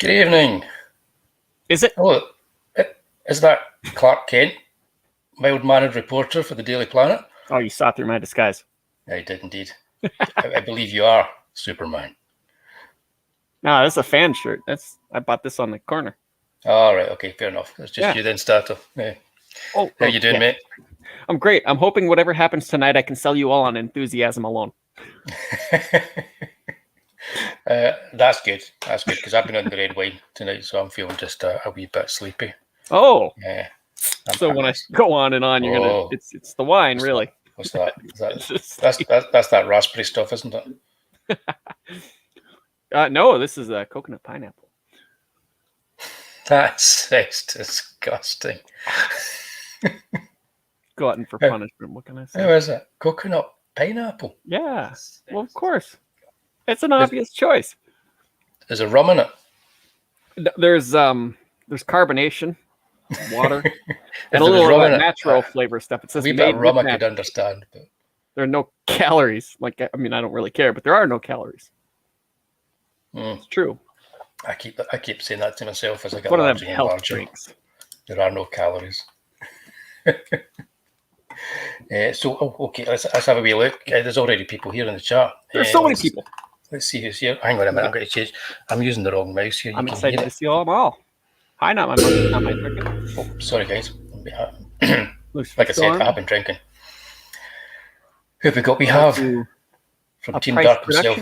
Good evening. Is it? Hello. Is that Clark Kent, mild-mannered reporter for the Daily Planet? Oh, you saw through my disguise. I did indeed. I believe you are Superman. No, this is a fan shirt. I bought this on the corner. All right. Okay. Fair enough. It's just you then, Statto. Yeah. Oh, How you doing, mate? I'm great. I'm hoping whatever happens tonight, I can sell you all on enthusiasm alone. That's good. That's good because I've been on the red wine tonight, so I'm feeling just a wee bit sleepy. Oh. Yeah. So when I go on and on, you're gonna. It's the wine, really. What's that? That's that raspberry stuff, isn't it? No, this is a coconut pineapple. That's disgusting. Glutton for punishment. What can I say? How is it? Coconut pineapple? Yeah. Well, of course. It's an obvious choice. There's a rum in it. There's carbonation, water, and a little natural flavor stuff. It says a bit of rum I could understand, but there are no calories. I don't really care, but there are no calories. It's true. I keep saying that to myself as I get one larger of them and health larger. drinks. There are no calories. Okay, let's have a wee look. There's already people here in the chat. There's so many people. Let's see who's here. Hang on a minute, I'm going to change. I'm using the wrong mouse here. I'm excited to see them all. Hi, not my drinking. Oh, sorry, guys. Like I said, I've been drinking. Who have we got? We have from Team Dark himself,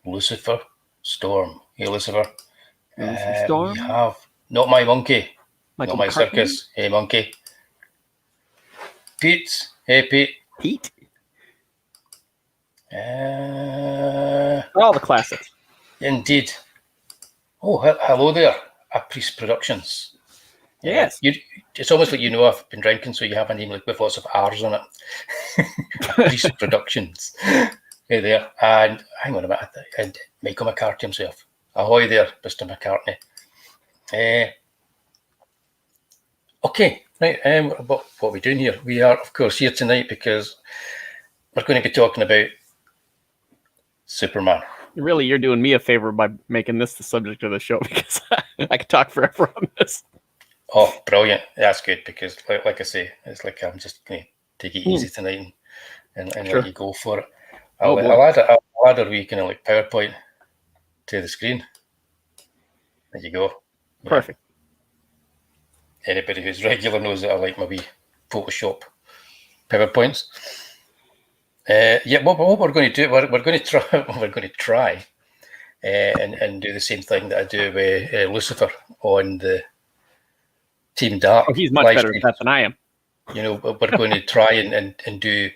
Lucifer Storm. Hey, Lucifer. Storm? We have Not My Monkey. Michael Not My McCartney? Circus. Hey, Monkey. Pete. Hey, Pete. Pete? All the classics. Indeed. Oh, hello there. Priest Productions. Yes. It's almost like I've been drinking, so you have a name like with lots of R's on it. Priest Productions. Hey there. And hang on a minute. And Michael McCartney himself. Ahoy there, Mr. McCartney. Okay. Right. What are we doing here? We are, of course, here tonight because we're going to be talking about Superman. Really, you're doing me a favor by making this the subject of the show because I could talk forever on this. Oh, brilliant. That's good because, like I say, it's like I'm just going to take it easy tonight and let you go for it. I'll add a wee kind of like PowerPoint to the screen. There you go. Yeah. Perfect. Anybody who's regular knows that I like my wee Photoshop PowerPoints. What we're going to do, we're going to try and do the same thing that I do with Lucifer on the Team Dark. Oh, he's much better at that than I am. We're going to try and do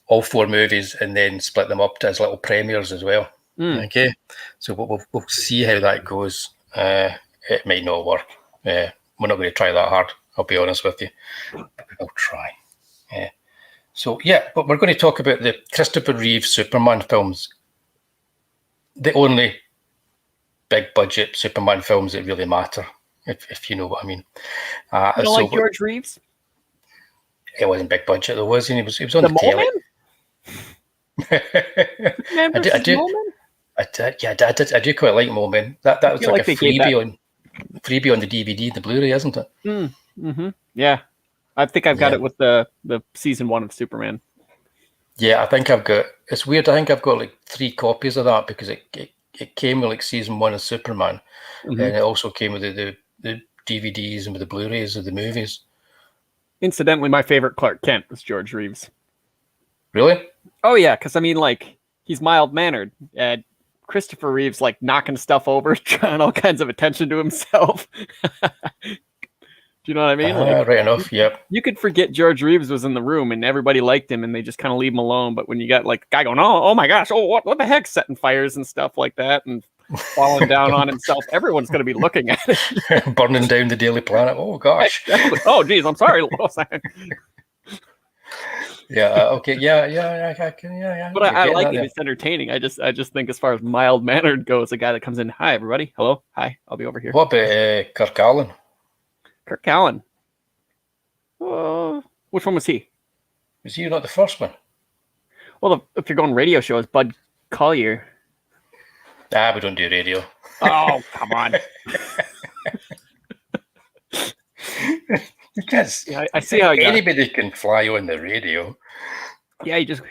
all 4 movies and then split them up as little premieres as well. Okay, so we'll see how that goes. It might not work. We're not going to try that hard. I'll be honest with you. But we'll try. But we're going to talk about the Christopher Reeve Superman films. The only big budget Superman films that really matter, if you know what I mean. You don't like George Reeves? It wasn't big budget, though, was he? He was on the telly. I do quite like Mole Men. That was like a freebie on the DVD, the Blu-ray, isn't it? Mm-hmm. Yeah. I think I've got it with the season 1 of Superman. Yeah, I think I've got. It's weird. I think I've got like 3 copies of that because it came with like season 1 of Superman, and it also came with the DVDs and with the Blu-rays of the movies. Incidentally, my favorite Clark Kent was George Reeves. Really? Oh yeah, because I mean, like he's mild-mannered. Christopher Reeves like knocking stuff over, drawing all kinds of attention to himself. Do you know what I mean? Right enough, yep. You could forget George Reeves was in the room and everybody liked him and they just kind of leave him alone. But when you got like a guy going, oh my gosh, what the heck, setting fires and stuff like that and falling down on himself, everyone's going to be looking at it. Burning down the Daily Planet. Oh gosh. Oh geez, I'm sorry, Lois. Okay. I can. But I like it. It's entertaining. I just think as far as mild mannered goes, a guy that comes in, hi everybody, hello, hi, I'll be over here. What about Kirk Allen? Kirk Allen. Which one was he? Was he not the first one? Well, if you're going radio shows, Bud Collier. We don't do radio. Oh, come on. Because Yeah, I see how anybody can fly on the radio. Yeah, you just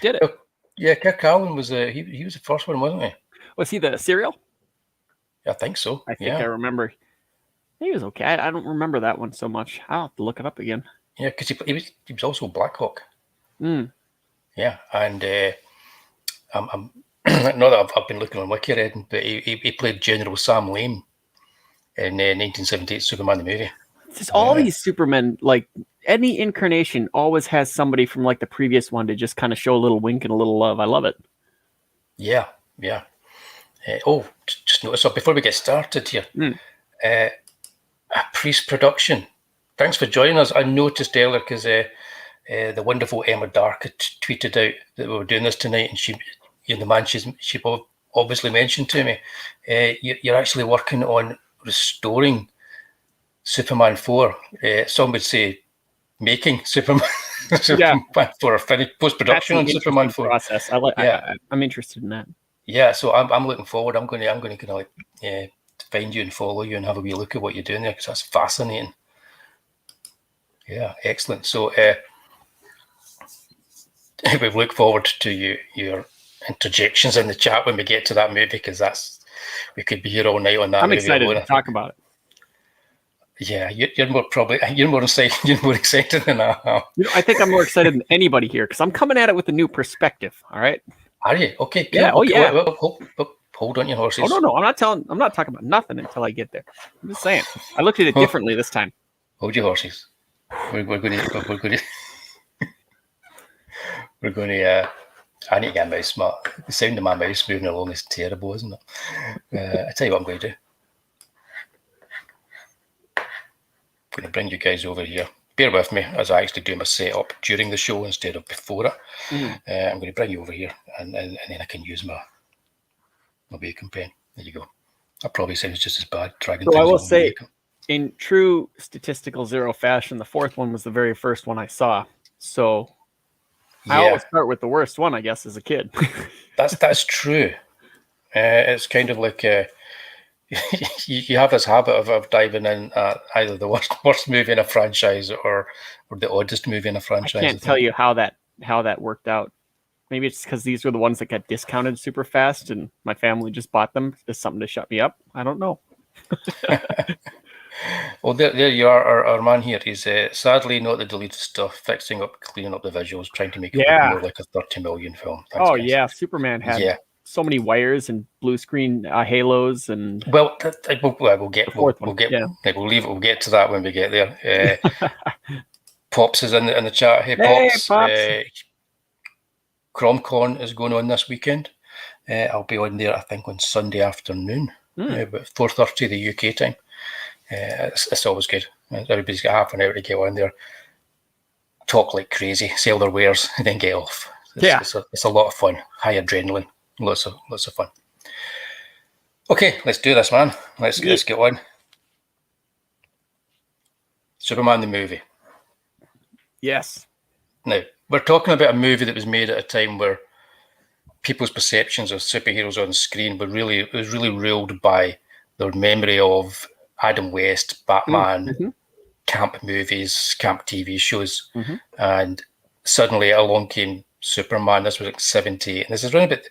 did it. Yeah, Kirk Allen was he was the first one, wasn't he? Was he the serial? I think so. I think I remember. He was okay. I don't remember that one so much. I'll have to look it up again. Yeah, because he was also Black Hawk. Mm. Yeah, and I'm not that I've been looking on Wiki reading, but he played General Sam Lane in 1978 Superman the movie. Just all these Supermen, like any incarnation, always has somebody from like the previous one to just kind of show a little wink and a little love. I love it. Yeah. Just notice before we get started here. Priest production. Thanks for joining us. I noticed earlier because the wonderful Ailsa Dark had tweeted out that we were doing this tonight, and she obviously mentioned to me, you're actually working on restoring Superman 4. Some would say making Superman 4 or finished post-production on Superman 4. Process. I'm interested in that. Yeah, so I'm looking forward. I'm going to kind of like find you and follow you and have a wee look at what you're doing there, because that's fascinating. Yeah, excellent. So we look forward to your interjections in the chat when we get to that movie, because we could be here all night on that. I'm excited to talk about it. Yeah, you're more excited. You're more excited than I am. I think I'm more excited than anybody here because I'm coming at it with a new perspective. All right. Are you? Okay. Yeah. Okay. Oh yeah. Hold on your horses. Oh no. I'm not talking about nothing until I get there. I'm just saying. I looked at it differently this time. Hold your horses. We're going to. I need to get a mouse mat. The sound of my mouse moving along is terrible, isn't it? I tell you what I'm going to do. I'm going to bring you guys over here. Bear with me as I actually do my setup during the show instead of before it. I'm going to bring you over here, and then I can use my bacon pen. There you go. That probably sounds just as bad. So I will say, in true statistical zero fashion, the fourth one was the very first one I saw. So I always start with the worst one, I guess, as a kid. That's true. It's kind of like you have this habit of diving in at either the worst movie in a franchise or the oddest movie in a franchise. I can't tell you how that worked out. Maybe it's because these were the ones that got discounted super fast, and my family just bought them as something to shut me up. I don't know. Well, there you are. Our man here is sadly not the deleted stuff, fixing up, cleaning up the visuals, trying to make it look more like a 30 million film. Thanks, guys. Yeah, Superman had so many wires and blue screen halos, and we'll get to that when we get there. Pops is in the chat. Hey, Pops. CromCon is going on this weekend. I'll be on there, I think, on Sunday afternoon, about 4:30 the UK time. It's always good. Everybody's got half an hour to get on there, talk like crazy, sell their wares, and then get off. It's a lot of fun. High adrenaline, lots of fun. Okay, let's do this, man. Let's get on. Superman the movie. Yes. Now, we're talking about a movie that was made at a time where people's perceptions of superheroes on screen was really ruled by their memory of Adam West, Batman, camp movies, camp TV shows, and suddenly along came Superman. This was like 78, and this is around about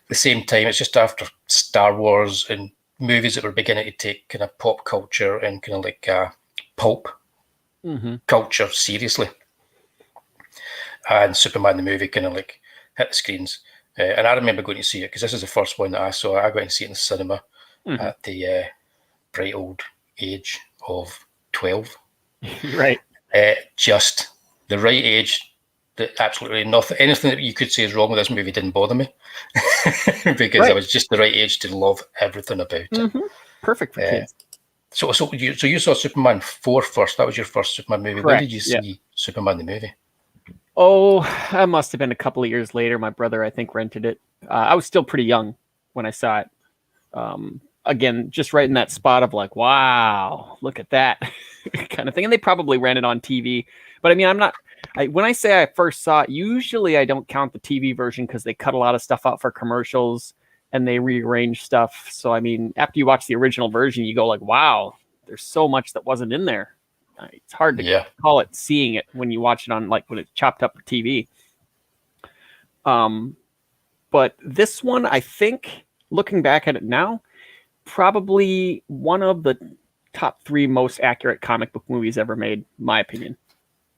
the same time. It's just after Star Wars and movies that were beginning to take kind of pop culture and kind of like pulp culture seriously. And Superman the movie kind of like hit the screens. And I remember going to see it because this is the first one that I saw. I went to see it in the cinema at the bright old age of 12. Right. Just the right age that absolutely nothing, anything that you could say is wrong with this movie didn't bother me because I was just the right age to love everything about it. Perfect for kids. So you saw Superman 4 first. That was your first Superman movie. Correct. When did you see Superman the movie? Oh, that must have been a couple of years later. My brother, I think, rented it. I was still pretty young when I saw it. Again, just right in that spot of like, wow, look at that kind of thing. And they probably ran it on TV. But I mean, I'm not When I say I first saw it, usually I don't count the TV version because they cut a lot of stuff out for commercials and they rearrange stuff. So, I mean, after you watch the original version, you go like, wow, there's so much that wasn't in there. It's hard to call it seeing it when you watch it on, like, when it's chopped up for TV. But this one, I think, looking back at it now, probably one of the top 3 most accurate comic book movies ever made, my opinion.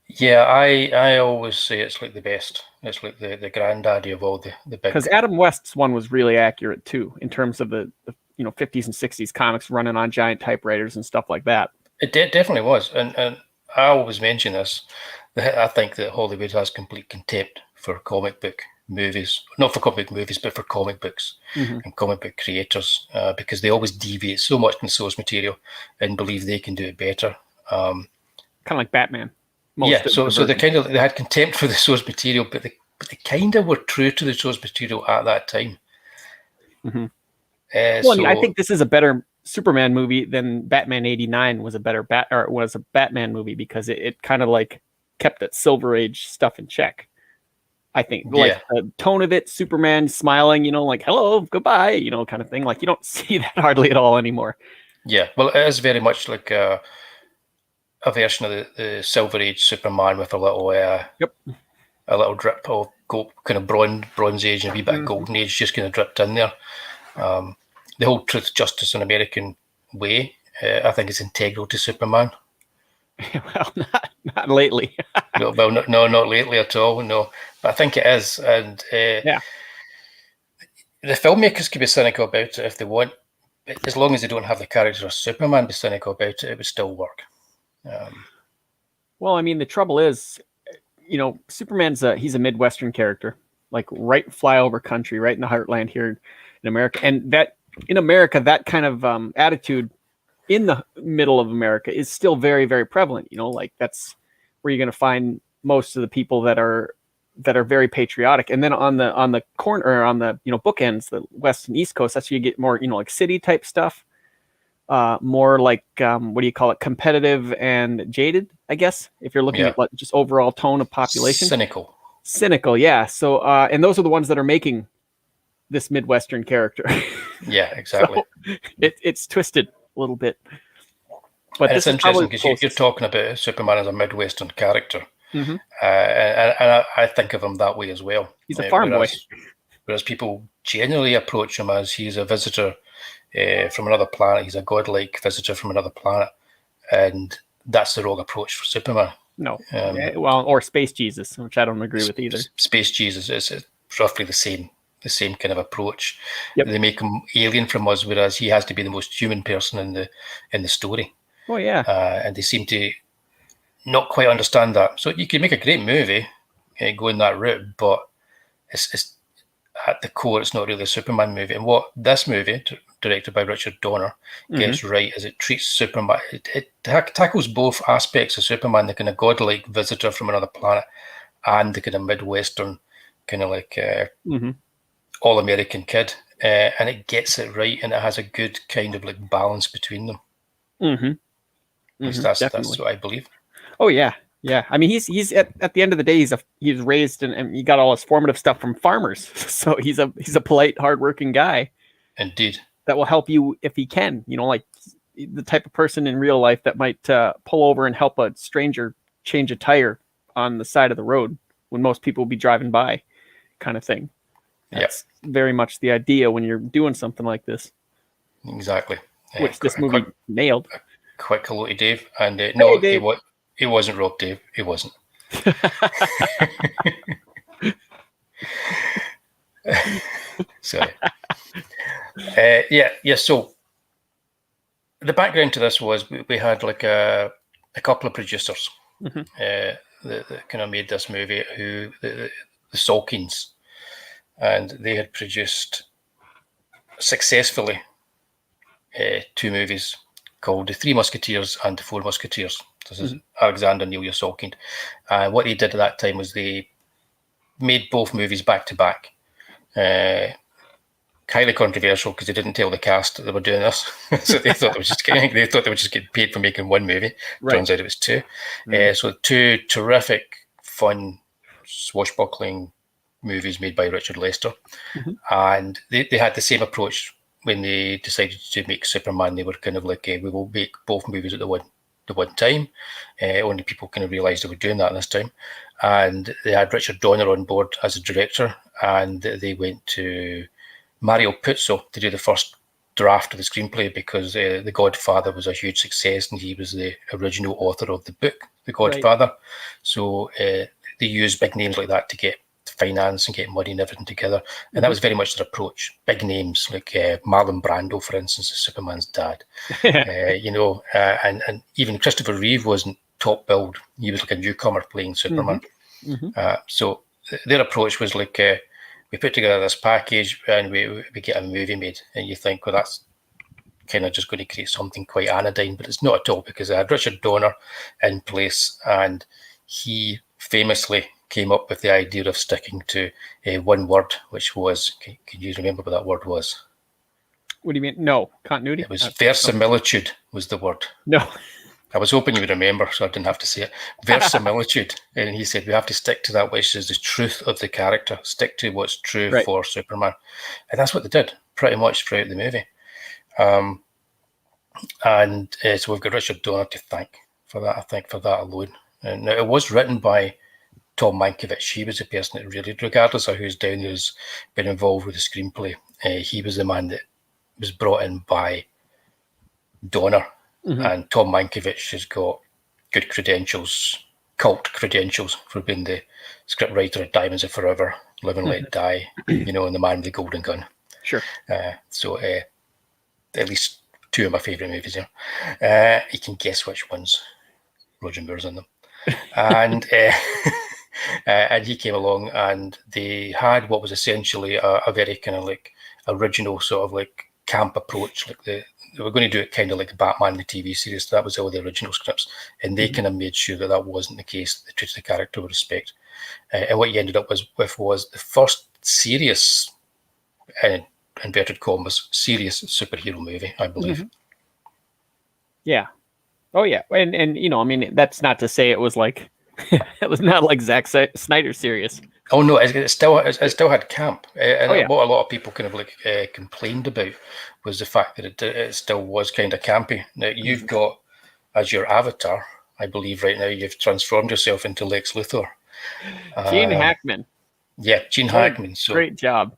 Yeah, I always say it's like the best. It's like the granddaddy of all the big. Because Adam West's one was really accurate too, in terms of the 50s and 60s comics running on giant typewriters and stuff like that. It definitely was, and I always mention this. I think that Hollywood has complete contempt for comic book movies, not for comic book movies, but for comic books and comic book creators, because they always deviate so much from source material and believe they can do it better. Kind of like Batman. So they had contempt for the source material, but they kind of were true to the source material at that time. Well, I mean, I think this is a better Superman movie than Batman '89 was a Batman movie, because it kind of like kept that Silver Age stuff in check. I think like the tone of it, Superman smiling, like hello, goodbye, kind of thing. Like you don't see that hardly at all anymore. Yeah, well, it is very much like a version of the Silver Age Superman with a little a little drip of kind of Bronze Age and a wee bit of Golden Age just kind of dripped in there. The whole truth, justice, and American way, I think, is integral to Superman. Well, not lately. No, not lately at all. No, but I think it is, and the filmmakers could be cynical about it if they want. As long as they don't have the character of Superman be cynical about it would still work. Well, I mean, the trouble is, Superman's he's a Midwestern character, like right flyover country, right in the heartland here in America, and that in America, that kind of attitude in the middle of America is still very, very prevalent. Like that's where you're going to find most of the people that are very patriotic. And then on the corner, or on the bookends, the West and East Coast, that's where you get more like city type stuff, more like what do you call it, competitive and jaded, I guess, if you're looking at like just overall tone of population. Cynical, yeah. So and those are the ones that are making this Midwestern character. Yeah, exactly. So it's twisted a little bit. But it's interesting because you're talking about Superman as a Midwestern character. And I think of him that way as well. He's a farm boy. Whereas people generally approach him as he's a visitor from another planet. He's a godlike visitor from another planet. And that's the wrong approach for Superman. No. Or Space Jesus, which I don't agree with either. Space Jesus is roughly the same kind of approach. They make him alien from us, whereas he has to be the most human person in the story. Oh yeah. And they seem to not quite understand that. So you can make a great movie going that route, but it's at the core, it's not really a Superman movie. And what this movie, directed by Richard Donner, gets right is it treats Superman. It tackles both aspects of Superman, the kind of godlike visitor from another planet, and the kind of Midwestern kind of like all-American kid, and it gets it right, and it has a good kind of like balance between them. That's what I believe. Oh yeah. I mean, he's at the end of the day, he's raised and he got all his formative stuff from farmers, so he's a polite, hardworking guy. Indeed. That will help you if he can. Like the type of person in real life that might pull over and help a stranger change a tire on the side of the road when most people will be driving by, kind of thing. That's very much the idea when you're doing something like this. Exactly. Which this movie nailed. Quick hello to Dave. And no, Dave. He wasn't Rob, Dave. He wasn't. Sorry. So the background to this was we had like a couple of producers that kind of made this movie, who the Salkins, and they had produced successfully 2 movies called The Three Musketeers and The Four Musketeers. This is Alexander and Ilya Salkind. What they did at that time was they made both movies back to back. Highly controversial because they didn't tell the cast that they were doing this, so they thought they would just get paid for making one movie. Right. Turns out it was 2. So 2 terrific fun, swashbuckling movies made by Richard Lester. And they had the same approach when they decided to make Superman. They were kind of like, we will make both movies at the one time. Only people kind of realised they were doing that this time. And they had Richard Donner on board as a director, and they went to Mario Puzo to do the first draft of the screenplay because The Godfather was a huge success and he was the original author of the book, The Godfather. Right. So they used big names like that to get finance and get money and everything together. And that was very much their approach. Big names like Marlon Brando, for instance, is Superman's dad. And even Christopher Reeve wasn't top billed. He was like a newcomer playing Superman. So their approach was like, we put together this package and we get a movie made. And you think, well, that's kind of just going to create something quite anodyne, but it's not at all, because I had Richard Donner in place and he famously came up with the idea of sticking to one word, which was, can you remember what that word was? What do you mean? No, continuity? It was verisimilitude was the word. No. I was hoping you would remember, so I didn't have to say it. Verisimilitude. And he said, we have to stick to that, which is the truth of the character. Stick to what's true for Superman. And that's what they did, pretty much throughout the movie. So we've got Richard Donner to thank for that, I think, for that alone. And now, it was written by Tom Mankiewicz. He was the person that really, regardless of who's down there who's been involved with the screenplay, he was the man that was brought in by Donner. And Tom Mankiewicz has got good credentials, cult credentials for being the scriptwriter of Diamonds Are Forever, Live and Let Die, and The Man with the Golden Gun. Sure. So at least two of my favourite movies here. You can guess which ones Roger Moore's in them. And and he came along and they had what was essentially a very kind of like original sort of like camp approach. Like they were going to do it kind of like Batman, the TV series. That was all the original scripts. And they kind of made sure that that wasn't the case. They treated the character with respect. And what you ended up with was the first serious, inverted commas, serious superhero movie, I believe. Yeah. Oh, yeah. And I mean, that's not to say it was like, it was not like Zack Snyder serious. Oh, no, it still had camp. And what a lot of people kind of like complained about was the fact that it still was kind of campy. Now, you've got, as your avatar, I believe right now, you've transformed yourself into Lex Luthor. Gene Hackman. Yeah, Gene Hackman. So, great job.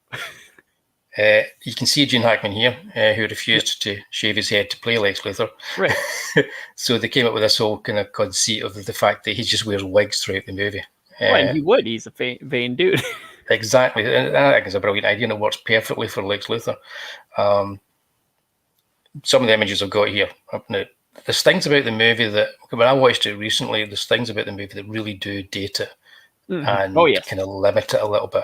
You can see Gene Hackman here, who refused to shave his head to play Lex Luthor. Right. So they came up with this whole kind of conceit of the fact that he just wears wigs throughout the movie. Well, he would. He's a vain dude. Exactly. And I think it's a brilliant idea and it works perfectly for Lex Luthor. Some of the images I've got here. Now, there's things about the movie that, when I watched it recently, there's things about the movie that really do date it and kind of limit it a little bit.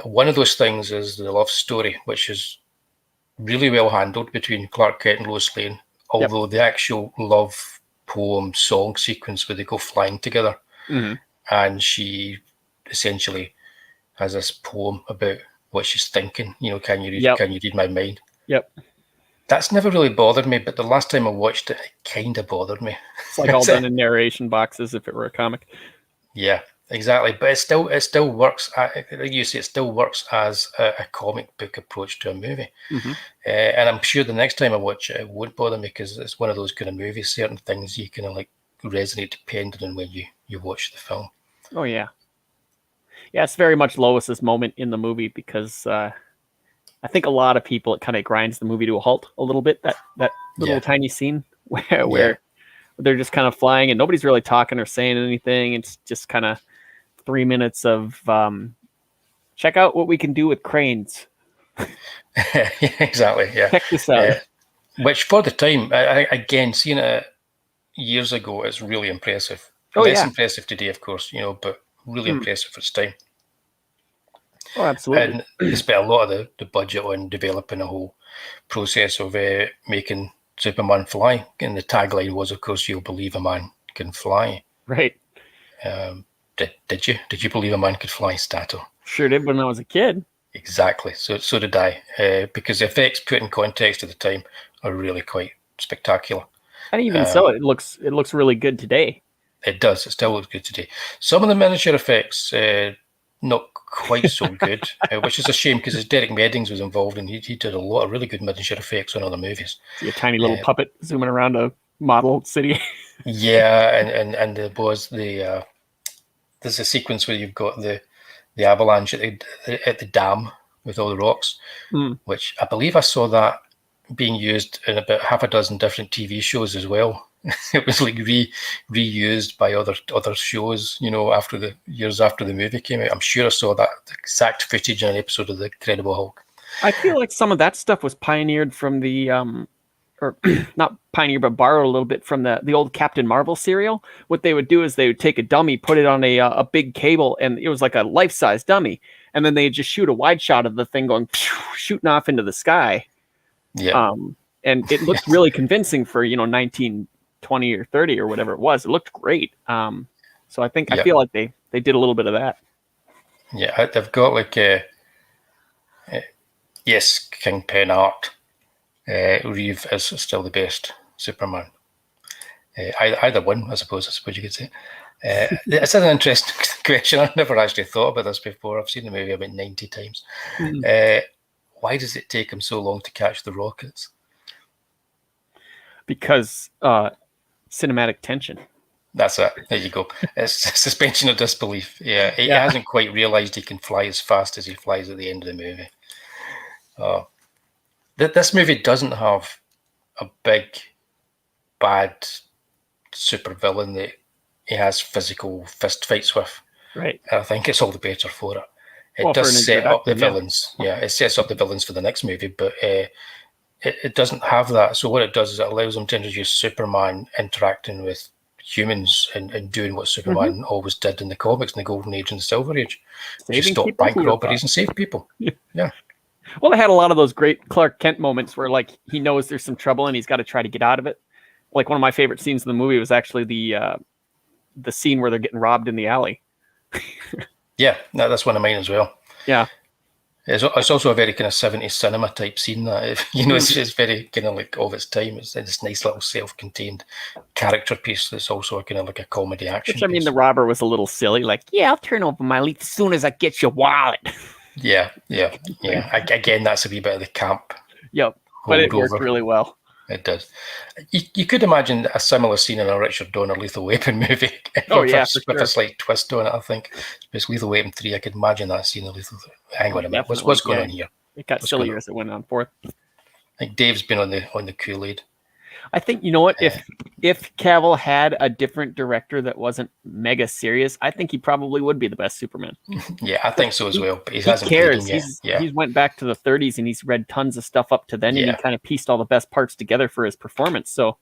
One of those things is the love story, which is really well handled between Clark Kent and Lois Lane, although the actual love poem song sequence where they go flying together and she essentially has this poem about what she's thinking, can you read my mind? Yep. That's never really bothered me, but the last time I watched it, it kind of bothered me. It's like all done in narration boxes if it were a comic. Yeah. Exactly, but it still works. Like you say, it still works as a comic book approach to a movie. And I'm sure the next time I watch it, it won't bother me because it's one of those kind of movies. Certain things you kind of like resonate depending on when you watch the film. Oh yeah, it's very much Lois's moment in the movie because I think a lot of people, it kind of grinds the movie to a halt a little bit. That little tiny scene where they're just kind of flying and nobody's really talking or saying anything. It's just kind of 3 minutes of check out what we can do with cranes. Exactly. Yeah. Check this out. Which for the time, again, seeing it years ago, is really impressive. Less impressive today, of course, but really impressive for its time. Oh, absolutely. And they spent a lot of the budget on developing a whole process of making Superman fly. And the tagline was, of course, you'll believe a man can fly. Right. Did you? Did you believe a man could fly, Statto? Sure did when I was a kid. Exactly. So did I. Because the effects put in context at the time are really quite spectacular. And even so, it looks really good today. It does. It still looks good today. Some of the miniature effects, not quite so good, which is a shame because Derek Meddings was involved and he did a lot of really good miniature effects on other movies. See a tiny little puppet zooming around a model city. Yeah, and there was there's a sequence where you've got the avalanche at the dam with all the rocks, which I believe I saw that being used in about half a dozen different TV shows as well. It was like reused by other shows, after years after the movie came out. I'm sure I saw that exact footage in an episode of The Incredible Hulk. I feel like some of that stuff was pioneered from the or not pioneered, but borrowed a little bit from the old Captain Marvel serial. What they would do is they would take a dummy, put it on a big cable, and it was like a life-size dummy, and then they'd just shoot a wide shot of the thing going shooting off into the sky. Yeah. And it looked really convincing for 1920 or 30 or whatever it was. It looked great. So I feel like they did a little bit of that. Yeah, they've got like yes, Kingpin art. Reeve is still the best Superman. Either one, I suppose you could say. It's an interesting question. I've never actually thought about this before. I've seen the movie about 90 times. Why does it take him so long to catch the rockets? Because cinematic tension. That's it. There you go. It's suspension of disbelief. Yeah, he hasn't quite realised he can fly as fast as he flies at the end of the movie. This movie doesn't have a big, bad supervillain that he has physical fist fights with. Right. I think it's all the better for it. It does set up the villains. Yeah, it sets up the villains for the next movie, but it doesn't have that. So what it does is it allows them to introduce Superman interacting with humans and doing what Superman always did in the comics in the Golden Age and the Silver Age. Just stop bank robberies and save people. Yeah. Well, they had a lot of those great Clark Kent moments where, like, he knows there's some trouble and he's got to try to get out of it. Like, one of my favorite scenes in the movie was actually the scene where they're getting robbed in the alley. Yeah, that's one of mine as well. Yeah. It's also a very kind of 70s cinema type scene that, it's very kind of like of its time. It's this nice little self-contained character piece that's also kind of like a comedy action piece. Which, the robber was a little silly. Like, yeah, I'll turn over my leaf as soon as I get your wallet. Yeah. Again, that's a wee bit of the camp. Yep, but it worked really well. It does. You could imagine a similar scene in a Richard Donner Lethal Weapon movie. With a slight twist on it, I think. It's Lethal Weapon 3. I could imagine that scene in Lethal. Hang on a minute. What's going on here? It got sillier as it went on forth. I think Dave's been on the Kool-Aid. I think, you know what, if Cavill had a different director that wasn't mega serious, I think he probably would be the best Superman. Yeah, I think so as well. But he hasn't cares. He's went back to the 30s and he's read tons of stuff up to then, and he kind of pieced all the best parts together for his performance. So,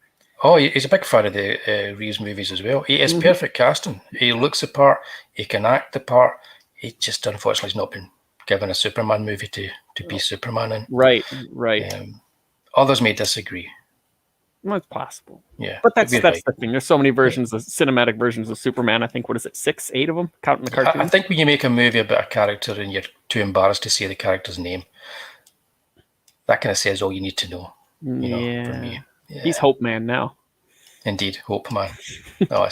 he's a big fan of the Reeves movies as well. He is perfect casting. He looks the part. He can act the part. He just unfortunately has not been given a Superman movie to be Superman in. Right. Others may disagree. Well, it's possible. Yeah. But that's the thing. There's so many versions, of cinematic versions of Superman. I think, 6, 8 of them, counting the cartoons? I think when you make a movie about a character and you're too embarrassed to say the character's name, that kind of says all you need to know. For me. Yeah. He's Hope Man now. Indeed, Hope Man. No,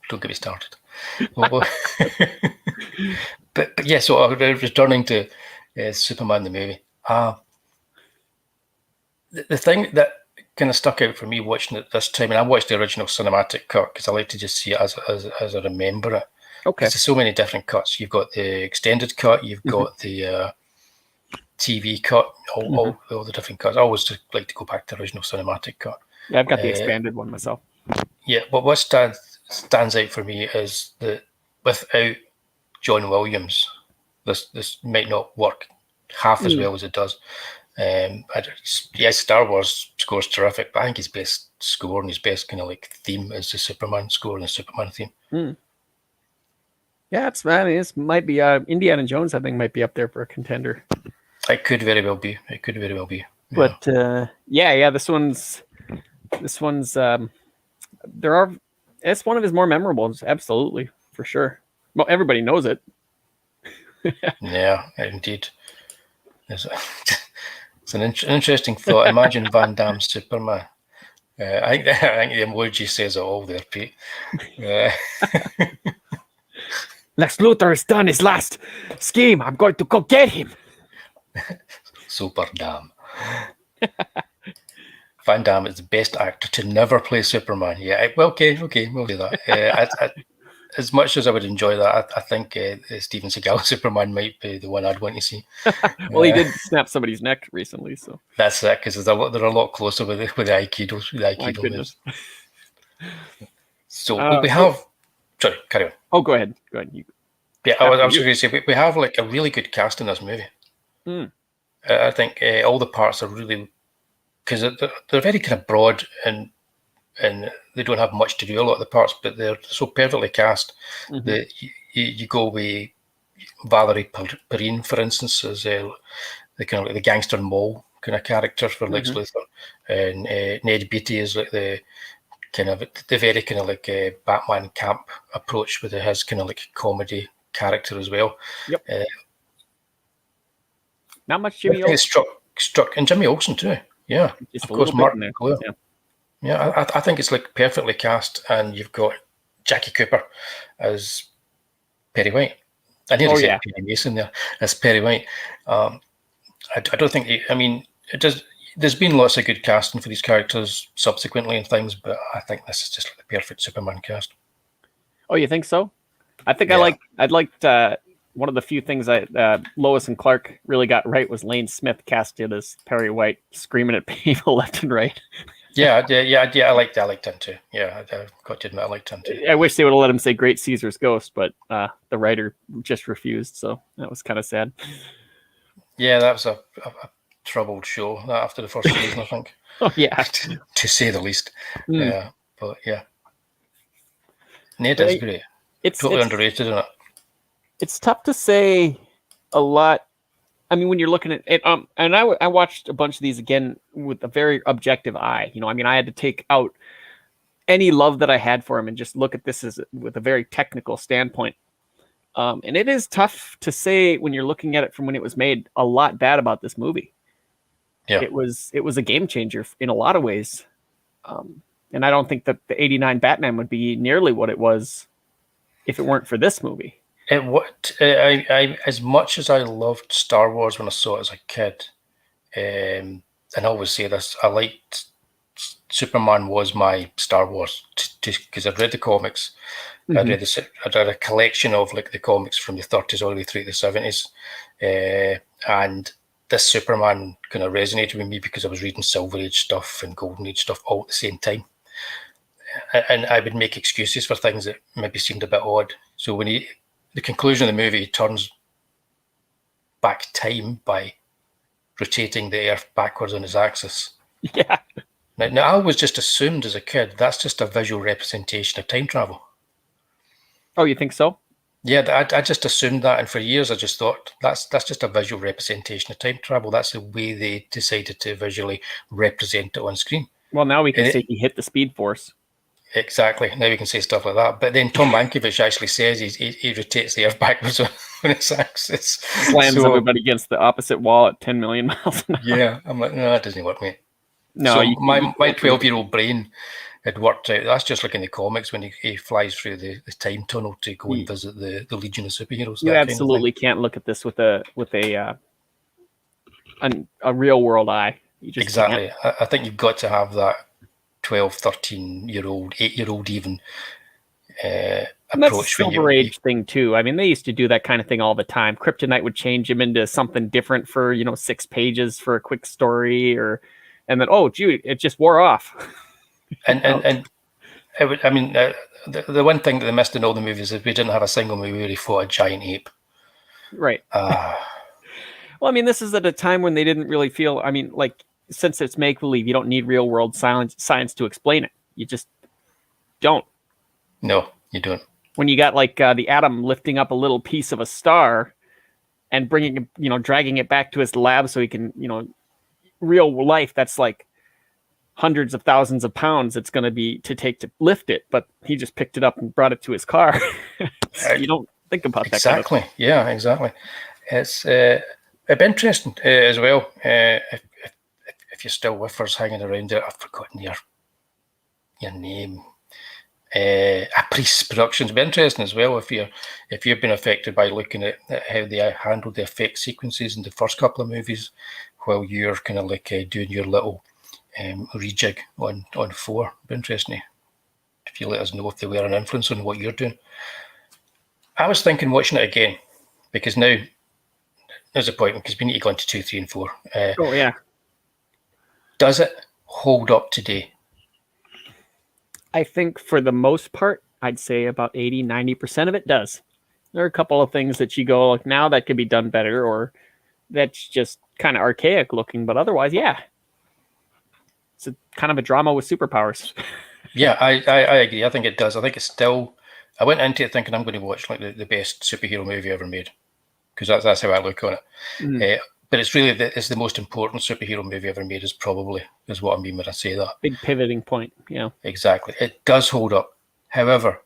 don't get me started. But yeah, so returning to Superman the movie. The thing that kind of stuck out for me watching it this time, and I watched the original cinematic cut because I like to just see it as I remember it. Okay. There's so many different cuts. You've got the extended cut, you've got the TV cut, all the different cuts. I always like to go back to the original cinematic cut. Yeah, I've got the expanded one myself. Yeah, but what stands out for me is that without John Williams, this might not work half as well as it does. Star Wars score's terrific, but I think his best score and his best kind of like theme is the Superman score and the Superman theme. Yeah, it might be Indiana Jones. I think might be up there for a contender. It could very well be. Yeah. But this one's. It's one of his more memorable. Absolutely, for sure. Well, everybody knows it. Yeah, indeed. It's an interesting thought. Imagine Van Damme's Superman I think the emoji says it all there, Pete. Lex Luthor has done his last scheme. I'm going to go get him. Super damn. Van Damme is the best actor to never play Superman. Yeah, well, okay, we'll do that. As much as I would enjoy that, I think Steven Seagal Superman might be the one I'd want to see. Well, he did snap somebody's neck recently, so that's it, because they're a lot closer with the Aikido. My goodness. So we have. Sorry, carry on. Oh, go ahead. Yeah, I was going to say we have like a really good cast in this movie. I think all the parts are really, because they're very kind of broad and they don't have much to do, a lot of the parts, but they're so perfectly cast that you go with Valerie Perrine, for instance, as the kind of like the gangster mole kind of character for Lex Luthor, and Ned Beatty is like the kind of the very kind of like Batman camp approach with his kind of like comedy character as well. Yep. Not much Jimmy Olsen. Struck, and Jimmy Olsen too. Yeah, just of course, Mark Millar. Yeah. Yeah, I think it's like perfectly cast, and you've got Jackie Cooper as Perry White. I nearly said Perry Mason there as Perry White. I don't think. It does. There's been lots of good casting for these characters subsequently and things, but I think this is just like the perfect Superman cast. Oh, you think so? I think I liked one of the few things Lois and Clark really got right was Lane Smith casted as Perry White, screaming at people left and right. Yeah, I liked him too. Yeah, I've got to admit, I liked him too. I wish they would have let him say Great Caesar's Ghost, but the writer just refused, so that was kind of sad. Yeah, that was a troubled show after the first season, I think. Oh, yeah. to say the least. Yeah, but yeah. Ned is great. It's totally underrated, isn't it? It's tough to say a lot. I mean, when you're looking at it, and I watched a bunch of these again with a very objective eye. I had to take out any love that I had for him and just look at this with a very technical standpoint. And it is tough to say when you're looking at it from when it was made a lot bad about this movie. Yeah, it was a game changer in a lot of ways. And I don't think that the '89 Batman would be nearly what it was if it weren't for this movie. I as much as I loved Star Wars when I saw it as a kid, and I always say this, I liked Superman was my Star Wars because I'd read the comics. I'd read a collection of like the comics from the 30s all the way through the 70s, and this Superman kind of resonated with me because I was reading Silver Age stuff and Golden Age stuff all at the same time. And I would make excuses for things that maybe seemed a bit odd. So when the conclusion of the movie turns back time by rotating the Earth backwards on its axis. Yeah. Now I always just assumed as a kid that's just a visual representation of time travel. Oh, you think so? Yeah, I just assumed that, and for years I just thought that's just a visual representation of time travel. That's the way they decided to visually represent it on screen. Well, now we can say he hit the Speed Force. Exactly. Now we can say stuff like that. But then Tom Mankiewicz actually says he rotates the Earth backwards on its axis. Slams everybody against the opposite wall at 10 million miles an hour. Yeah, I'm like, no, that doesn't work, mate. No, so my 12-year-old brain had worked out. That's just like in the comics when he flies through the time tunnel to go and visit the Legion of Superheroes. You absolutely can't look at this with a real world eye. You just exactly. I think you've got to have that 12, 13-year-old, 8-year-old even approach. And that's a Silver Age thing too. I mean, they used to do that kind of thing all the time. Kryptonite would change him into something different for 6 pages for a quick story, and then it just wore off. and it would. I mean, the one thing that they missed in all the movies is we didn't have a single movie where he fought a giant ape. Right. Well, I mean, this is at a time when they didn't really feel. I mean, like, since it's make-believe, you don't need real-world science to explain it. You just don't. No, you don't. When you got like the Atom lifting up a little piece of a star and dragging it back to his lab so he can, real life, that's like hundreds of thousands of pounds it's going to be to take to lift it, but he just picked it up and brought it to his car. So you don't think about that. Exactly. Kind of yeah, exactly. It's it'd be interesting as well if you're still with us hanging around there. I've forgotten your your name. Priest's productions be interesting as well if you've been affected by looking at how they handled the effect sequences in the first couple of movies, while you're kind of like doing your little rejig on 4. Be interesting if you let us know if they were an influence on what you're doing. I was thinking watching it again, because now there's a point, because we need to go into 2, 3, and 4. Oh yeah. Does it hold up today? I think for the most part, I'd say about 80-90% of it does. There are a couple of things that you go like, now that could be done better, or that's just kind of archaic looking, but otherwise, yeah. It's kind of a drama with superpowers. Yeah, I agree. I think it does. I think it's still. I went into it thinking I'm going to watch like the best superhero movie ever made, because that's how I look on it. But it's really it's the most important superhero movie ever made. Is what I mean when I say that. Big pivoting point. Yeah, exactly. It does hold up. However,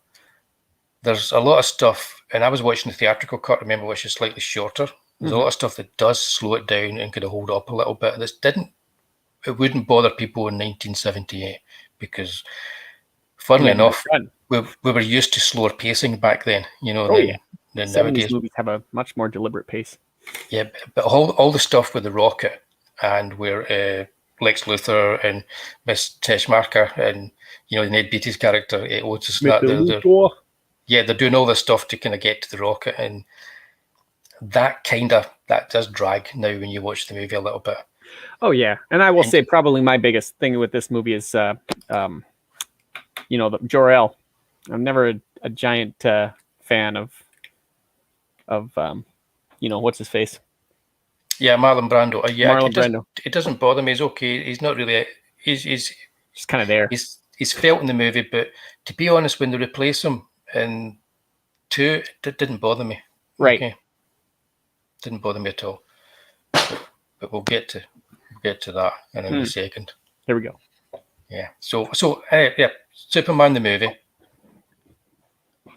there's a lot of stuff, and I was watching the theatrical cut, remember, which is slightly shorter. There's a lot of stuff that does slow it down and kind of hold up a little bit. It wouldn't bother people in 1978, because, funnily enough, we were used to slower pacing back then, than nowadays. 70s movies have a much more deliberate pace. Yeah, but all the stuff with the rocket, and where Lex Luthor and Miss Teschmacher and Ned Beatty's character, Otis, they're doing all this stuff to kind of get to the rocket, and that does drag now when you watch the movie a little bit. Oh yeah, and I will say probably my biggest thing with this movie is the Jor-El. I'm never a giant fan of what's his face. Yeah, Marlon Brando. Brando. It doesn't bother me. He's okay. He's not really. He's just kind of there. He's felt in the movie, but to be honest, when they replace him in 2, it didn't bother me. Right. Okay. Didn't bother me at all. But we'll get to that in a second. Here we go. Yeah. So Superman the movie,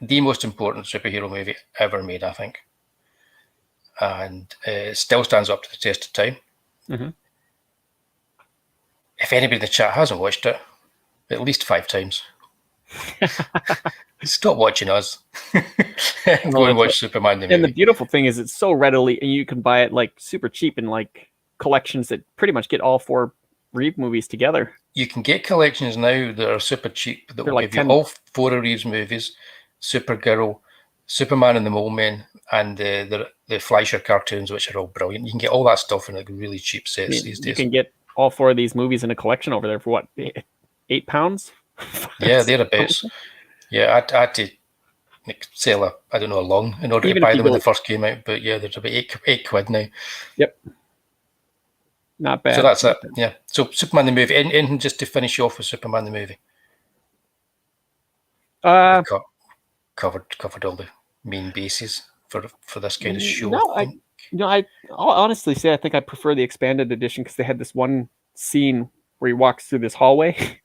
the most important superhero movie ever made, I think, and it still stands up to the test of time. Mm-hmm. If anybody in the chat hasn't watched it, at least 5 times, stop watching us. Go and watch Superman the movie. And the beautiful thing is, it's so readily, and you can buy it like super cheap in like collections that pretty much get all 4 Reeve movies together. You can get collections now that are super cheap that will give you all 4 of Reeve's movies: Supergirl, Superman and the Mole Men, and the Fleischer cartoons, which are all brilliant. You can get all that stuff in like really cheap sets these days. You can get all 4 of these movies in a collection over there for what, £8? Yeah, thereabouts. Yeah, I had to sell a lung in order to buy them when they first came out. But yeah, there's about £8 now. Yep. Not bad. So that's it. Yeah. So Superman the movie. Anything just to finish off with Superman the movie? Covered all the main bases for this kind of show. I'll honestly say I think I prefer the expanded edition, because they had this one scene where he walks through this hallway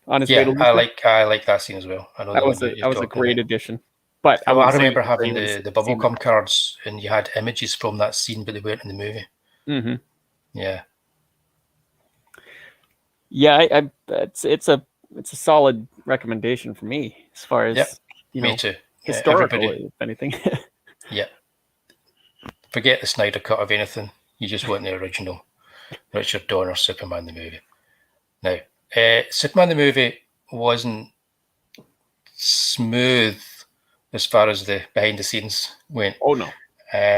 on his way to Luthor. I like that scene as well. I know that was a great addition. But I remember having the bubblegum cards, and you had images from that scene, but they weren't in the movie. Mm-hmm. Yeah. Yeah, it's a solid recommendation for me as far as me too. Historical, if anything. Yeah. Forget the Snyder cut of anything. You just want the original Richard Donner Superman the movie. Now, Superman the movie wasn't smooth as far as the behind the scenes went. Oh no.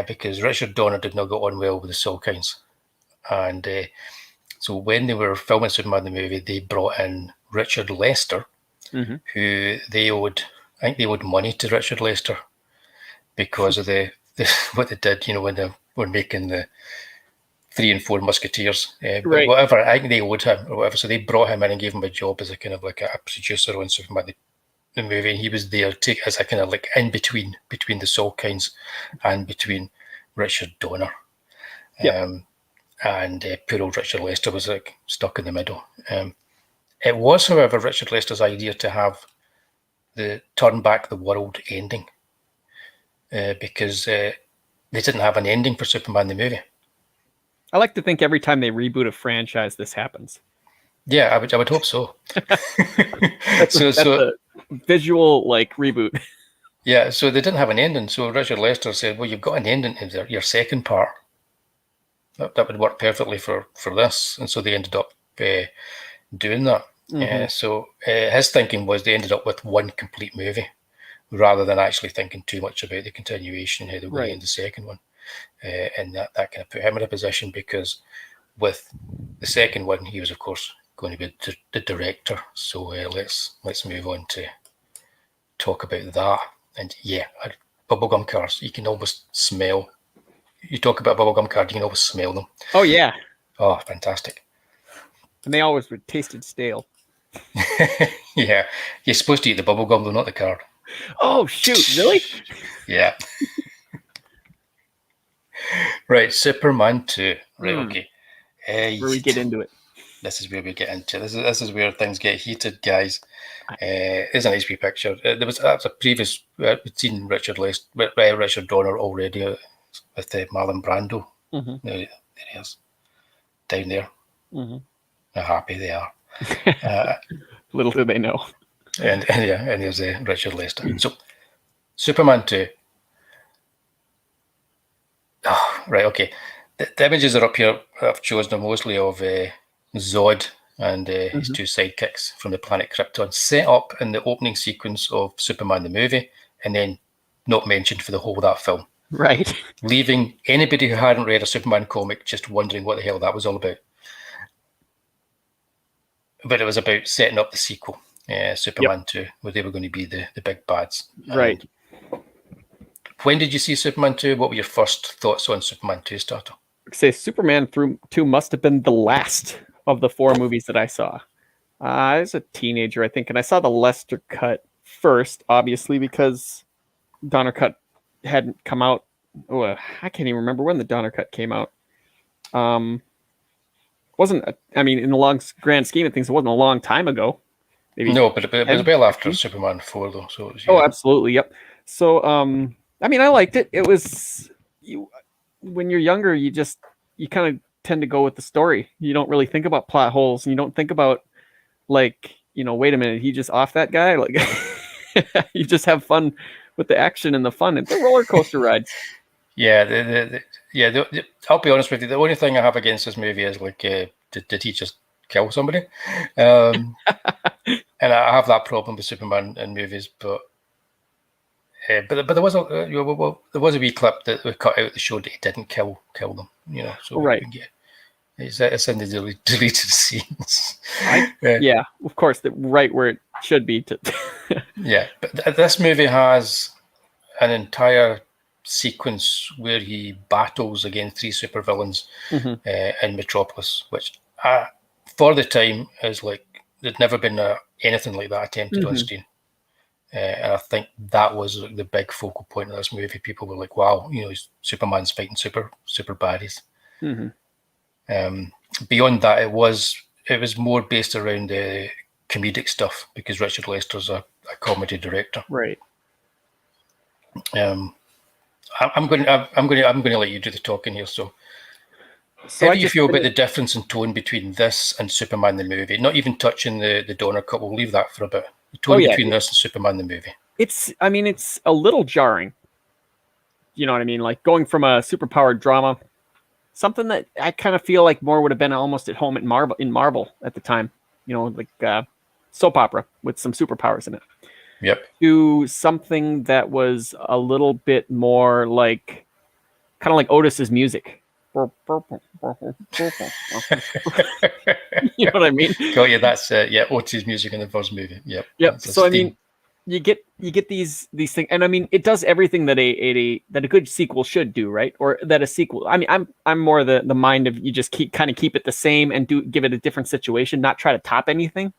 Because Richard Donner did not get on well with the Salkinds. And so when they were filming Superman the movie, they brought in Richard Lester, who they owed money to Richard Lester because of the what they did, when they were making the 3 and 4 Musketeers. But whatever, I think they owed him or whatever. So they brought him in and gave him a job as a kind of like a producer on Superman the movie, and he was there as a kind of like in between the Salkinds and between Richard Donner. Yep. And poor old Richard Lester was like stuck in the middle. It was, however, Richard Lester's idea to have the Turn Back the World ending, because they didn't have an ending for Superman the movie. I like to think every time they reboot a franchise, this happens. Yeah, I would hope so. That's a visual like reboot. Yeah, so they didn't have an ending. So Richard Lester said, "Well, you've got an ending to your second part. That would work perfectly for this." And so they ended up doing that. So his thinking was they ended up with one complete movie, rather than actually thinking too much about the continuation and how they're going to end the second one. And that kind of put him in a position, because with the second one, he was, of course, going to be the director. So let's move on to talk about that. And yeah, bubblegum cars, you can almost smell. You talk about bubblegum cars, you can always smell them. Oh, yeah. Oh, fantastic. And they always were tasted stale. Yeah. You're supposed to eat the bubblegum, though, not the card. Oh, shoot. Really? Yeah. Right, Superman 2. Right, okay. Where we get into it. This is where we get into. This is where things get heated, guys. It's an HP picture. That was a previous. We'd seen Richard Donner already with Marlon Brando. There he is, down there. How happy they are. Little do they know. And there's Richard Lester. So, Superman 2. Oh, right, okay. The images are up here. I've chosen them mostly of Zod and his two sidekicks from the planet Krypton, set up in the opening sequence of Superman the movie, and then not mentioned for the whole of that film. Right. Leaving anybody who hadn't read a Superman comic just wondering what the hell that was all about. But it was about setting up the sequel, Superman 2, where they were going to be the big bads. Right. When did you see Superman 2? What were your first thoughts on Superman 2, Statto? Say Superman 2 must have been the last of the 4 movies that I saw. I was a teenager, I think, and I saw the Lester cut first, obviously, because Donner cut hadn't come out. Oh, I can't even remember when the Donner cut came out. In the grand scheme of things, it wasn't a long time ago. Maybe no, but it was well after Superman 4, though. So it was, Oh, absolutely, yep. So, I liked it. It was when you're younger, you kind of tend to go with the story. You don't really think about plot holes, and you don't think about wait a minute, he just off that guy. Like, you just have fun with the action and the fun and the roller coaster rides. Yeah, I'll be honest with you. The only thing I have against this movie is did he just kill somebody? And I have that problem with Superman in movies, but there was a wee clip that we cut out that showed that he didn't kill them. So right. It's in the deleted scenes. Yeah, of course, right where it should be. Yeah, but this movie has an entire sequence where he battles against 3 supervillains in Metropolis, which for the time is there'd never been anything like that attempted on screen. And I think that was the big focal point of this movie. People were like, wow, Superman's fighting super baddies. Beyond that, it was more based around the comedic stuff, because Richard Lester's a comedy director. Right. I'm going to let you do the talking here. So how do you feel about the difference in tone between this and Superman the movie? Not even touching the Donner cut. We'll leave that for a bit. The tone between this and Superman the movie. It's a little jarring. You know what I mean? Like going from a superpowered drama, something that I kind of feel like more would have been almost at home in Marvel at the time. Soap opera with some superpowers in it. Yep. To something that was a little bit more kind of like Otis's music. You know what I mean? Got you. That's Otis's music in the first movie. Yep. Yep. So you get these things, and it does everything that a good sequel should do, right? Or that a sequel. I'm more the mind of you just keep it the same and give it a different situation, not try to top anything.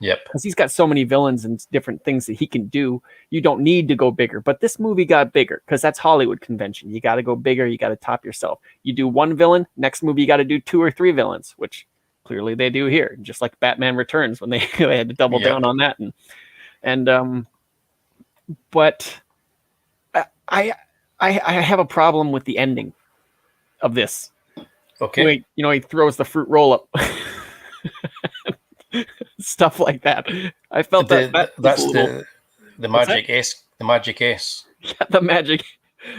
Yep. Because he's got so many villains and different things that he can do. You don't need to go bigger. But this movie got bigger because that's Hollywood convention. You got to go bigger. You got to top yourself. You do one villain, next movie you got to do 2 or 3 villains, which clearly they do here. Just like Batman Returns when they had to double down on that. But I have a problem with the ending of this. Okay. He throws the fruit roll up. stuff like that. I felt that that's was a little, the magic S. The magic S. yeah, the magic.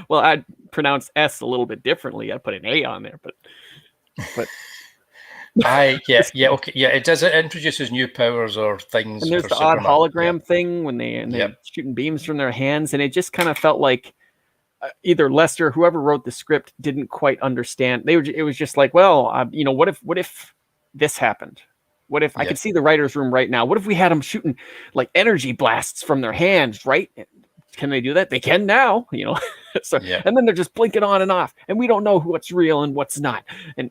Well, I'd pronounce S a little bit differently. I'd put an A on there, but okay, yeah. It introduces new powers or things. And there's for the Superman. odd hologram thing when they're shooting beams from their hands, and it just kind of felt like either Lester, whoever wrote the script, didn't quite understand. It was just like, well, what if this happened? What if I could see the writer's room right now? What if we had them shooting like energy blasts from their hands, right? Can they do that? They can now, So, and then they're just blinking on and off, and we don't know what's real and what's not. And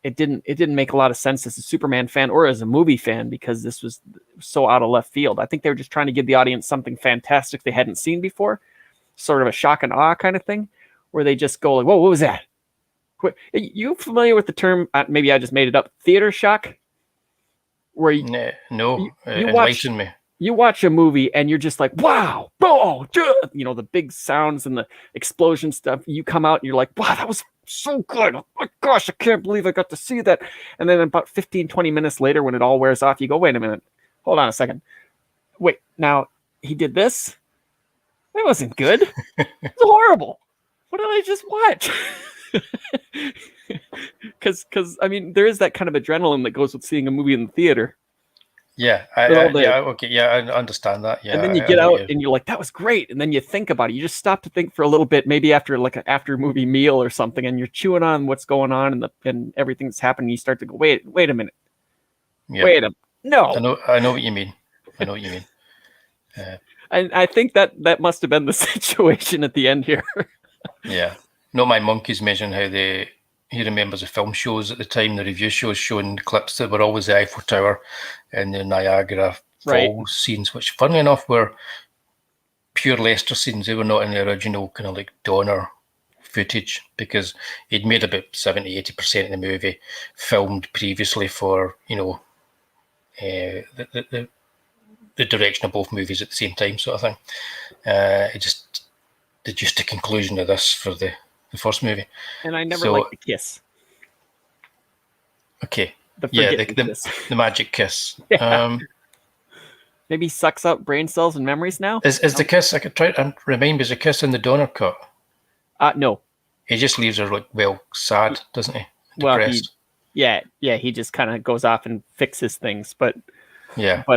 it didn't make a lot of sense as a Superman fan or as a movie fan, because this was so out of left field. I think they were just trying to give the audience something fantastic they hadn't seen before, sort of a shock and awe kind of thing, where they just go like, "Whoa, what was that?" You familiar with the term? Maybe I just made it up. Theater shock, where you enlighten me. You watch a movie and you're just like, wow, oh, the big sounds and the explosion stuff. You come out and you're like, wow, that was so good. Oh my gosh, I can't believe I got to see that. And then about 15, 20 minutes later, when it all wears off, you go, wait a minute. Hold on a second. Wait, now he did this? That wasn't good. It was horrible. What did I just watch? Because I mean, there is that kind of adrenaline that goes with seeing a movie in the theater. Yeah, I understand that. Yeah, and then you get out and you're like, that was great. And then you think about it. You just stop to think for a little bit, maybe after like an after movie meal or something, and you're chewing on what's going on and everything that's happening. You start to go, wait a minute. Yeah. No. I know what you mean. And I think that must have been the situation at the end here. Yeah. No, my monkey's mentioned how he remembers the film shows at the time, the review shows showing clips that were always the Eiffel Tower and the Niagara Falls scenes, which, funnily enough, were pure Lester scenes. They were not in the original kind of like Donner footage, because he'd made about 70-80% of the movie filmed previously for, the direction of both movies at the same time, sort of thing. It just deduced the conclusion of this for the first movie. And I never liked the kiss. Okay. The magic kiss. Yeah. Maybe he sucks out brain cells and memories now? Is the kiss, I could try and remind me, is the kiss in the Donner cut? No. He just leaves her sad, doesn't he? Depressed. Well, he just kind of goes off and fixes things, but this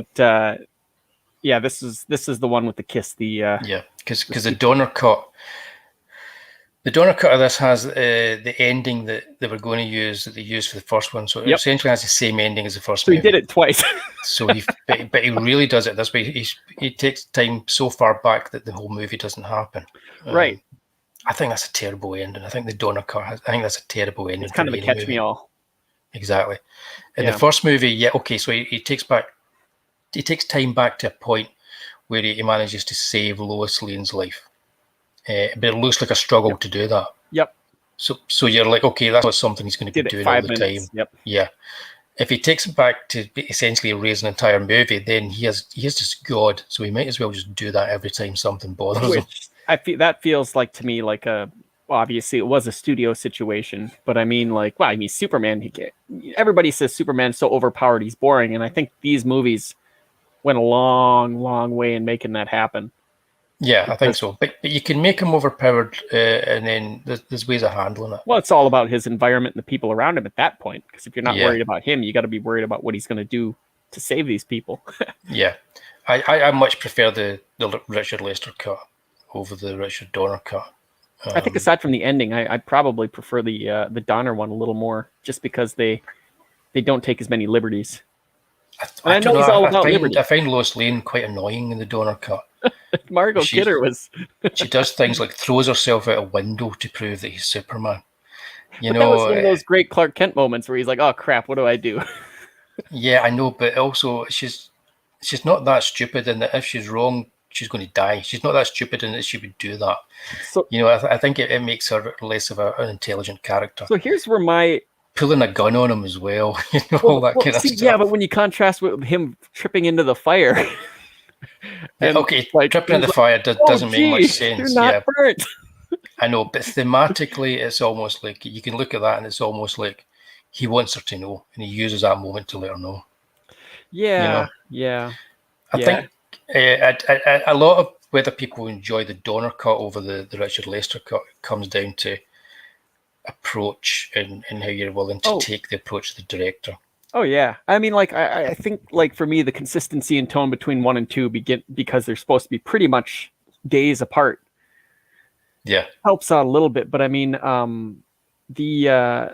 is the one with the kiss. Because the Donner cut. The Donner cut of this has the ending that they were going to use, that they used for the first one. So it essentially has the same ending as the first movie. So he did it twice. So but he really does it this way. He takes time so far back that the whole movie doesn't happen. Right. I think that's a terrible ending. I think the Donner cut, I think that's a terrible ending. It's kind of a catch-me-all. Exactly. In the first movie, so he takes time back to a point where he manages to save Lois Lane's life. But it looks like a struggle to do that. Yep. So you're like, okay, that's not something he's going to be doing all the time. Yep. Yeah. If he takes it back to essentially erase an entire movie, then he is just God. So he might as well just do that every time something bothers him. That feels like to me like obviously it was a studio situation, but I mean Superman. Everybody says Superman's so overpowered, he's boring, and I think these movies went a long, long way in making that happen. Yeah, I think so. But you can make him overpowered, and then there's ways of handling it. Well, it's all about his environment and the people around him at that point. Because if you're not worried about him, you got to be worried about what he's going to do to save these people. Yeah, I much prefer the Richard Lester cut over the Richard Donner cut. I think aside from the ending, I probably prefer the Donner one a little more, just because they don't take as many liberties. I know he's all about liberty. I find Lois Lane quite annoying in the Donner cut. Margot Kidder was. She does things like throws herself out a window to prove that he's Superman. That was one of those great Clark Kent moments where he's like, "Oh crap, what do I do?" Yeah, I know, but also she's not that stupid, and that if she's wrong, she's going to die. She's not that stupid in that she would do that. So I think it makes her less of an intelligent character. So here's where pulling a gun on him as well, all that kind of stuff. Yeah, but when you contrast with him tripping into the fire. Tripping in the fire doesn't make much sense. You're not burnt. I know, but thematically, it's almost like you can look at that and it's almost like he wants her to know, and he uses that moment to let her know. Yeah, I think a lot of whether people enjoy the Donner cut over the Richard Lester cut comes down to approach and how you're willing to take the approach of the director. Oh yeah, I mean, like I think, like for me, the consistency and tone between 1 and 2 because they're supposed to be pretty much days apart. Yeah, helps out a little bit, but I mean, the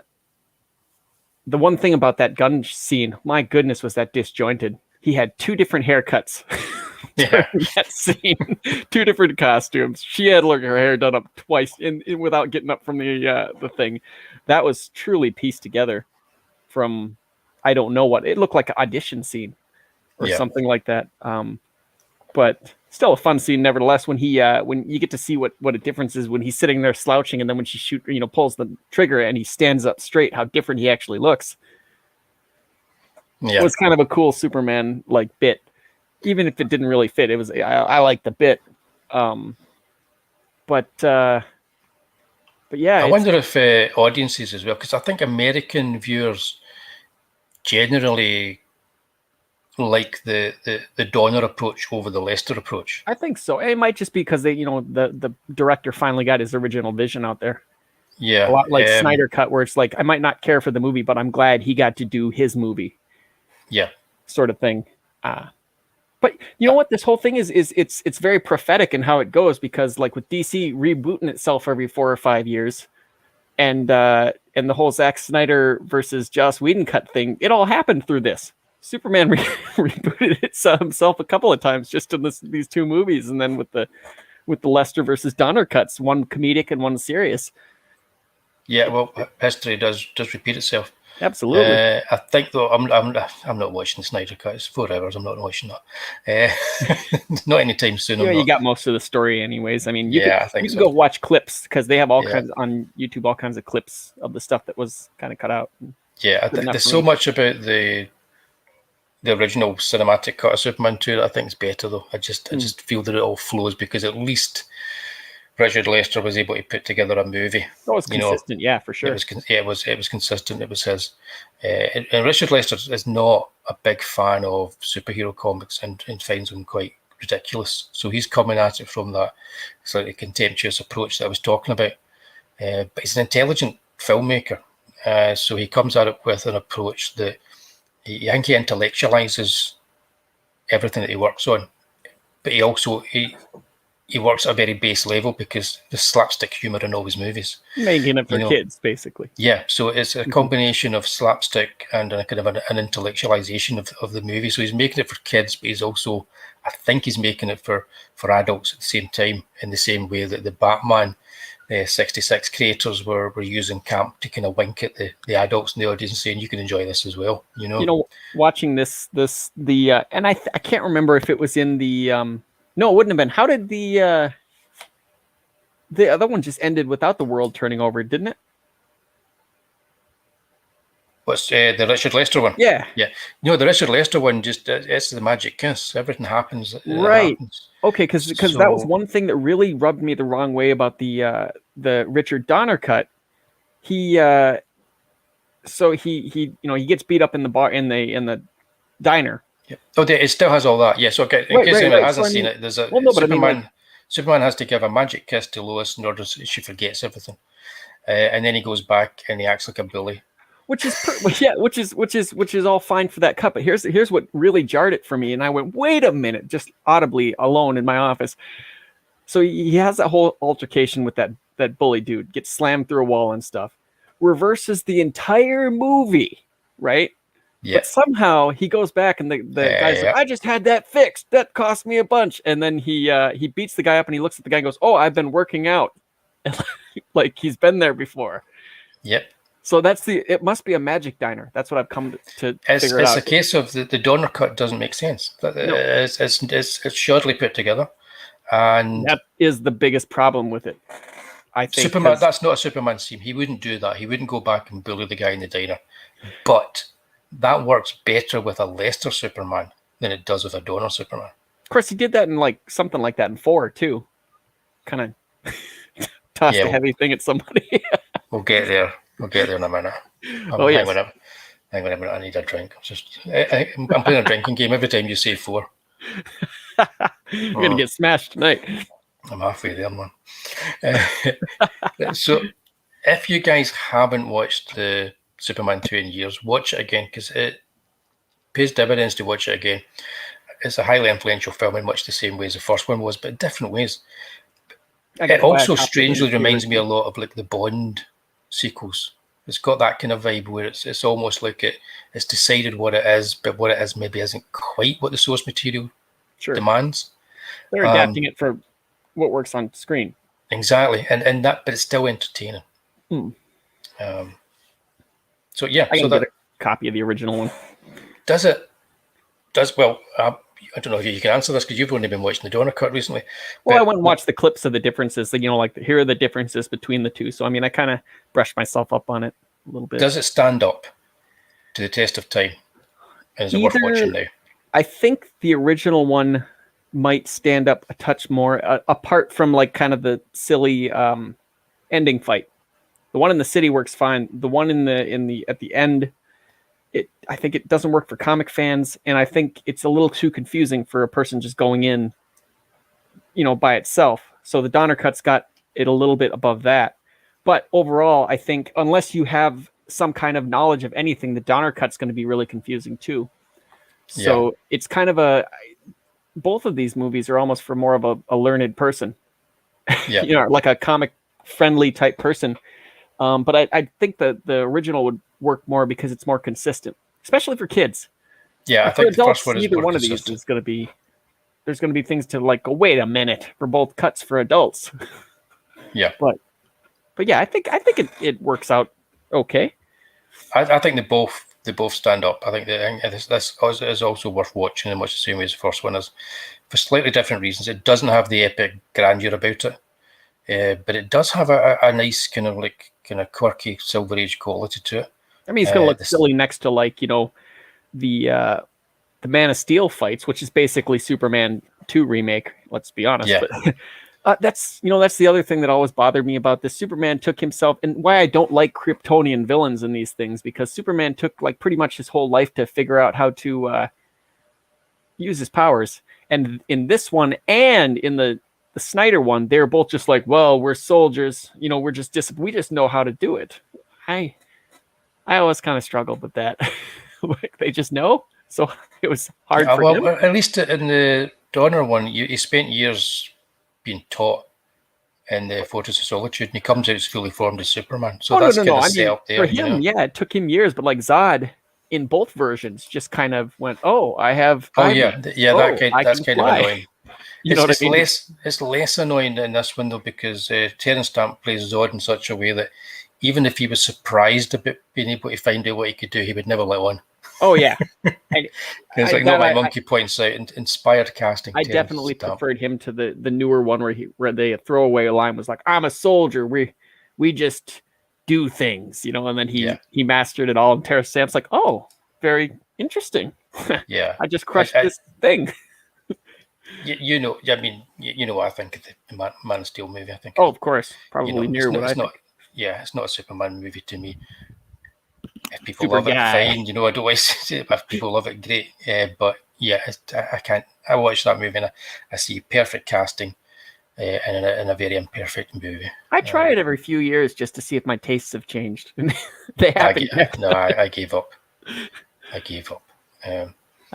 one thing about that gun scene, my goodness, was that disjointed. He had 2 different haircuts. That scene, 2 different costumes. She had her hair done up twice in without getting up from the thing. That was truly pieced together from, I don't know what it looked like, an audition scene or something like that. But still a fun scene nevertheless. When when you get to see what a difference is when he's sitting there slouching, and then when she pulls the trigger and he stands up straight, how different he actually looks. It was kind of a cool Superman like bit, even if it didn't really fit. It was I like the bit, but yeah. I wonder if audiences as well, because I think American viewers generally like the Donner approach over the Lester approach. I think so. It might just be because they, the director finally got his original vision out there. Yeah, a lot like Snyder Cut, where it's like, I might not care for the movie, but I'm glad he got to do his movie. Yeah, sort of thing. But you know what? This whole thing is it's very prophetic in how it goes, because like with DC rebooting itself every 4 or 5 years, and the whole Zack Snyder versus Joss Whedon cut thing, it all happened through this. Superman rebooted himself a couple of times just in these 2 movies, and then with the Lester versus Donner cuts, one comedic and one serious. Yeah, well, history does repeat itself. Absolutely. I think though I'm not watching the Snyder Cut. It's 4 hours. I'm not watching that. Not anytime soon. Yeah, you got most of the story anyways. I mean, you I think you can go watch clips, because they have all kinds on YouTube, all kinds of clips of the stuff that was kind of cut out. Yeah, there's so much about the original cinematic cut of Superman 2 that I think is better though. I just feel that it all flows, because at least Richard Lester was able to put together a movie. It was consistent, yeah, for sure. It was consistent. It was his. And Richard Lester is not a big fan of superhero comics and finds them quite ridiculous. So he's coming at it from that slightly contemptuous approach that I was talking about. But he's an intelligent filmmaker. So he comes at it with an approach that I think he intellectualizes everything that he works on. But he also he works at a very base level, because the slapstick humor in all his movies. Making it for kids, basically. Yeah, so it's a combination of slapstick and a kind of an intellectualization of the movie. So he's making it for kids, but he's also, I think he's making it for adults at the same time, in the same way that the Batman 66 creators were using camp to kind of wink at the adults in the audience and saying, you can enjoy this as well. Watching and I can't remember if it was in the... No, it wouldn't have been. How did the other one just ended without the world turning over, didn't it? What's the Richard Lester one? Yeah. No, the Richard Lester one it's the magic kiss. Everything happens. Right. Okay, because that was one thing that really rubbed me the wrong way about the Richard Donner cut. He gets beat up in the bar in the diner. Yeah. Oh, it still has all that. Yes. Okay. In case anyone hasn't seen it, there's Superman has to give a magic kiss to Lois in order she forgets everything, and then he goes back and he acts like a bully. Which is all fine for that cut. But here's what really jarred it for me, and I went, wait a minute, just audibly alone in my office. So he has that whole altercation with that bully dude, gets slammed through a wall and stuff, reverses the entire movie, right? Yeah. But somehow he goes back and the guy's like, I just had that fixed. That cost me a bunch. And then he beats the guy up and he looks at the guy and goes, oh, I've been working out. Like he's been there before. Yep. So it must be a magic diner. That's what I've come to figure out. It's a case of the Donner cut doesn't make sense. No. It's shoddily put together. And that is the biggest problem with it, I think. Superman, that's not a Superman scene. He wouldn't do that. He wouldn't go back and bully the guy in the diner. But that works better with a Lester Superman than it does with a Donner Superman. Of course, he did that in something like that in 4 too. Kind of tossed a heavy thing at somebody. We'll get there in a minute. Hang on a minute, I need a drink. I'm playing a drinking game every time you say 4. You're going to get smashed tonight. I'm halfway there, man. So, if you guys haven't watched the Superman 2 in years, watch it again, because it pays dividends to watch it again. It's a highly influential film in much the same way as the first one was, but in different ways. It also strangely reminds me a lot of like the Bond sequels. It's got that kind of vibe where it's almost like it's decided what it is, but what it is maybe isn't quite what the source material demands. They're adapting it for what works on screen. Exactly, and that, but it's still entertaining. So yeah, I got a copy of the original one. Well, I don't know if you can answer this because you've only been watching the Donner cut recently. Well, I went and watched the clips of the differences. Like here are the differences between the two. So I mean, I kind of brushed myself up on it a little bit. Does it stand up to the test of time? And is it worth watching now? I think the original one might stand up a touch more, apart from like kind of the silly ending fight. The one in the city works fine. The one at the end, I think it doesn't work for comic fans, and I think it's a little too confusing for a person just going in, by itself. So the Donner cut's got it a little bit above that. But overall, I think unless you have some kind of knowledge of anything, the Donner cut's going to be really confusing too. So it's kind of both of these movies are almost for more of a learned person, like a comic friendly type person. But I think the original would work more because it's more consistent, especially for kids. Yeah, I think adults, the first one is either one of these is going to be. There's going to be things to like go. Wait a minute for both cuts for adults. Yeah, but yeah, I think it works out okay. I think they both stand up. I think this is also worth watching in much the same way as the first one is, for slightly different reasons. It doesn't have the epic grandeur about it, but it does have a nice kind of quirky Silver Age quality to it. I mean, it's going to look silly next to the Man of Steel fights, which is basically Superman 2 remake. Let's be honest. Yeah. But that's the other thing that always bothered me about this. Superman took himself, and why I don't like Kryptonian villains in these things, because Superman took like pretty much his whole life to figure out how to use his powers. And in this one and in the Snyder one, they're both just like, well, we're soldiers, we're just we just know how to do it. I always kind of struggled with that. Like, they just know, so it was hard for him. At least in the Donner one, he spent years being taught in the Fortress of Solitude, and he comes out as fully formed as Superman. So that's kind of set up there. For him, it took him years, but like Zod in both versions just kind of went, I have. That's kind of annoying. It's less annoying in this one though, because Terence Stamp plays Zod in such a way that even if he was surprised about being able to find out what he could do, he would never let on. Oh yeah, it's like not like Monkey points out, inspired casting. I definitely preferred him to the newer one where the throwaway line was like, "I'm a soldier. We just do things," and then he mastered it all. And Terence Stamp's like, "Oh, very interesting." Yeah, I just crushed this thing. I mean, what I think of the Man of Steel movie. I think. Oh, of course, probably near what I think. It's not a Superman movie to me. If people love it, fine. I don't always say if people love it, great. But yeah, I can't. I watch that movie and I see perfect casting in a very imperfect movie. I try it every few years just to see if my tastes have changed. They haven't. I gave up. I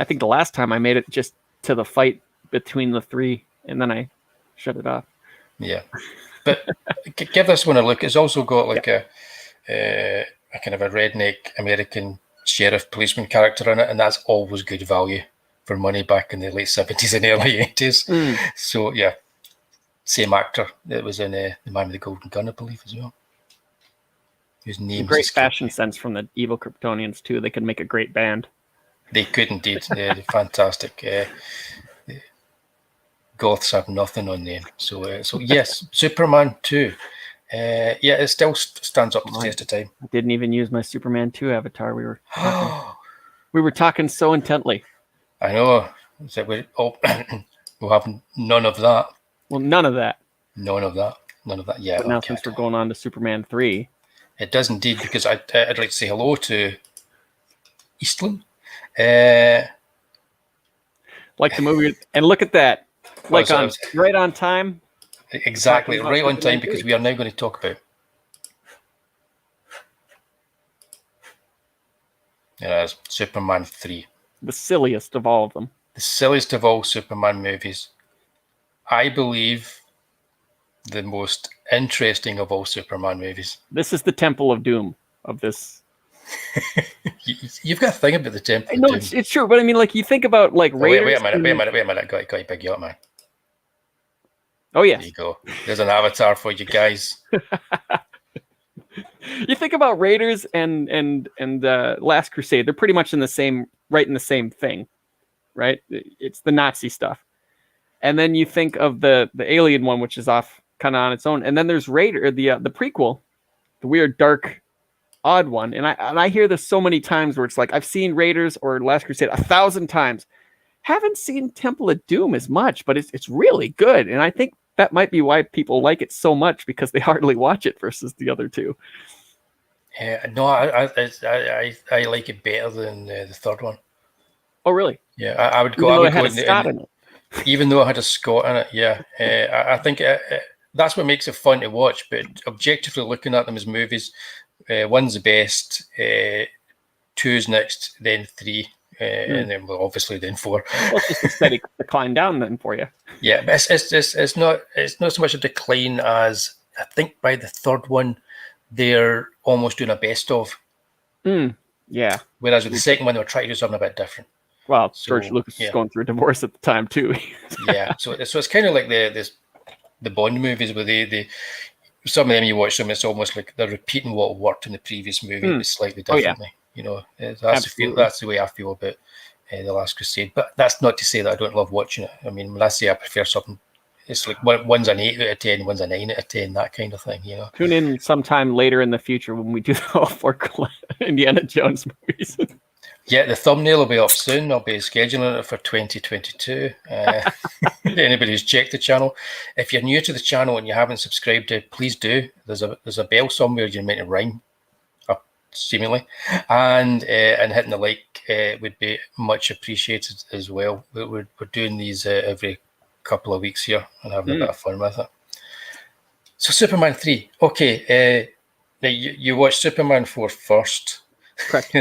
think the last time I made it just to the fight between the three, and then I shut it off. Yeah, but give this one a look. It's also got like a kind of a redneck American sheriff policeman character in it, and that's always good value for money back in the late 70s and early 80s. So yeah, same actor that was in The Man with the Golden Gun, I believe, as well. Whose name great fashion sense from the evil Kryptonians too. They could make a great band. They could indeed. They're fantastic. Goths have nothing on them. So yes, Superman 2. It still stands up to the test of time. I didn't even use my Superman 2 avatar. We were talking so intently. I know. So we'll have none of that. Well, none of that. None of that. Yeah. But now since we're going on to Superman 3. It does indeed, because I'd like to say hello to Eastland. Like the movie, and look at that, like right on time. Exactly, right on time, because we are now going to talk about Superman 3. The silliest of all of them. The silliest of all Superman movies. I believe the most interesting of all Superman movies. This is the Temple of Doom of this. You've got a thing about the Temple of Doom. No, it's true, but I mean, like, you think about, like, Raiders. Wait a minute. Got to big you up, man. Oh, yes. There you go. There's an avatar for you guys. You think about Raiders and Last Crusade. They're pretty much in the same thing, right? It's the Nazi stuff. And then you think of the Alien one, which is off kind of on its own. And then there's Raider, the prequel, the weird, dark, odd one. And I hear this so many times where it's like, I've seen Raiders or Last Crusade 1,000 times. Haven't seen Temple of Doom as much, but it's really good. And I think that might be why people like it so much, because they hardly watch it versus the other two. No, I like it better than the third one. Oh, really? Yeah, I would go. Even though it had a Scott in it. Even though it had a Scott in it, yeah. I think that's what makes it fun to watch. But objectively looking at them as movies, one's the best, two's next, then three, and then obviously then four. Well, it's just a steady decline down then for you. Yeah, but it's not so much a decline as I think by the third one they're almost doing a best of. Yeah. Whereas with the second one they were trying to do something a bit different. Well, George Lucas was going through a divorce at the time too. Yeah, so it's kind of like the Bond movies where they some of them you watch them, it's almost like they're repeating what worked in the previous movie, but slightly differently. You know, that's the way I feel about The Last Crusade. But that's not to say that I don't love watching it. I mean, when I say I prefer something, it's like one's an 8 out of 10, one's a 9 out of 10, that kind of thing. You know. Tune in sometime later in the future when we do all 4 Indiana Jones movies. Yeah, the thumbnail will be up soon. I'll be scheduling it for 2022. Anybody who's checked the channel, if you're new to the channel and you haven't subscribed to it, please do. There's a bell somewhere you're meant to ring, seemingly, and hitting the like would be much appreciated as well. We're doing these every couple of weeks here and having a bit of fun with it. So Superman 3. Okay, now you watched Superman 4 first. Correct.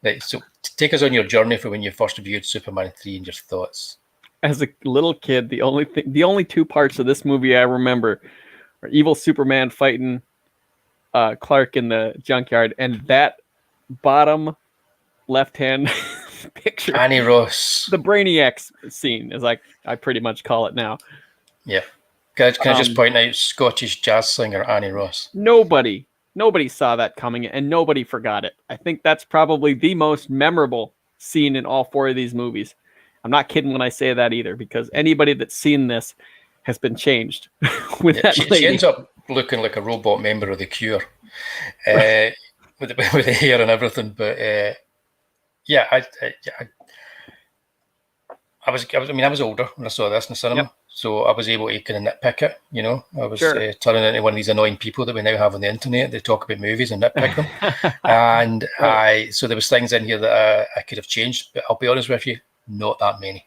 Right, so take us on your journey for when you first viewed Superman 3 and your thoughts. As a little kid, the only 2 parts of this movie I remember are evil Superman fighting Clark in the junkyard, and that bottom left-hand picture, Annie Ross, the Brainiac scene, is like I pretty much call it now. Yeah. Can I just point out Scottish jazz singer Annie Ross? Nobody saw that coming, and nobody forgot it. I think that's probably the most memorable scene in all 4 of these movies. I'm not kidding when I say that either, because anybody that's seen this has been changed with that lady. She ends up looking like a robot member of The Cure, with the hair and everything. But I was older when I saw this in the cinema. So I was able to kind of nitpick it, you know. I was turning into one of these annoying people that we now have on the internet. They talk about movies and nitpick them. And so there was things in here that I could have changed, but I'll be honest with you, not that many.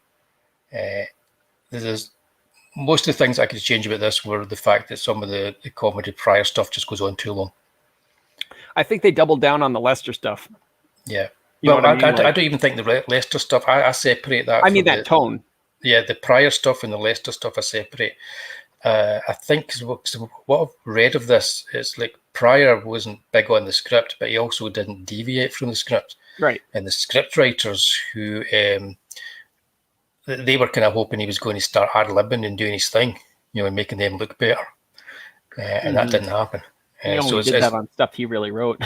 Most of the things I could change about this were the fact that some of the comedy prior stuff just goes on too long. I think they doubled down on the Lester stuff. Yeah. Well, I don't even think the Lester stuff, I separate that. I mean, that tone. Yeah, the prior stuff and the Lester stuff I separate. I think what I've read of this is like Pryor wasn't big on the script, but he also didn't deviate from the script. Right. And the script writers who they were kind of hoping he was going to start ad-libbing and doing his thing, you know, and making them look better. And that didn't happen. He only did that on stuff he really wrote.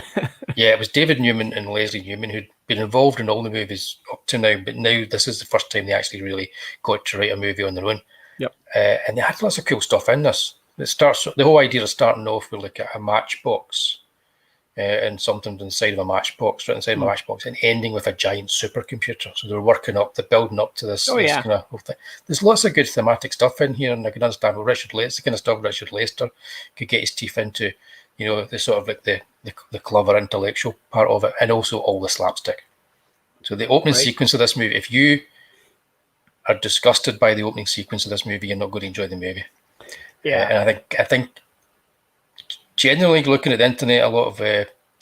Yeah, it was David Newman and Leslie Newman who'd been involved in all the movies up to now, but now this is the first time they actually really got to write a movie on their own. Yep. And they had lots of cool stuff in this. The whole idea of starting off with like a matchbox and something inside of a matchbox, right inside of a matchbox, and ending with a giant supercomputer. So they're building up to this, this kind of whole thing. There's lots of good thematic stuff in here, and I can understand what it's the kind of stuff Richard Lester could get his teeth into. You know, the sort of like the clever intellectual part of it, and also all the slapstick. So the opening sequence of this movie, if you are disgusted by the opening sequence of this movie, you're not going to enjoy the movie. Yeah. And I think generally looking at the internet, a lot of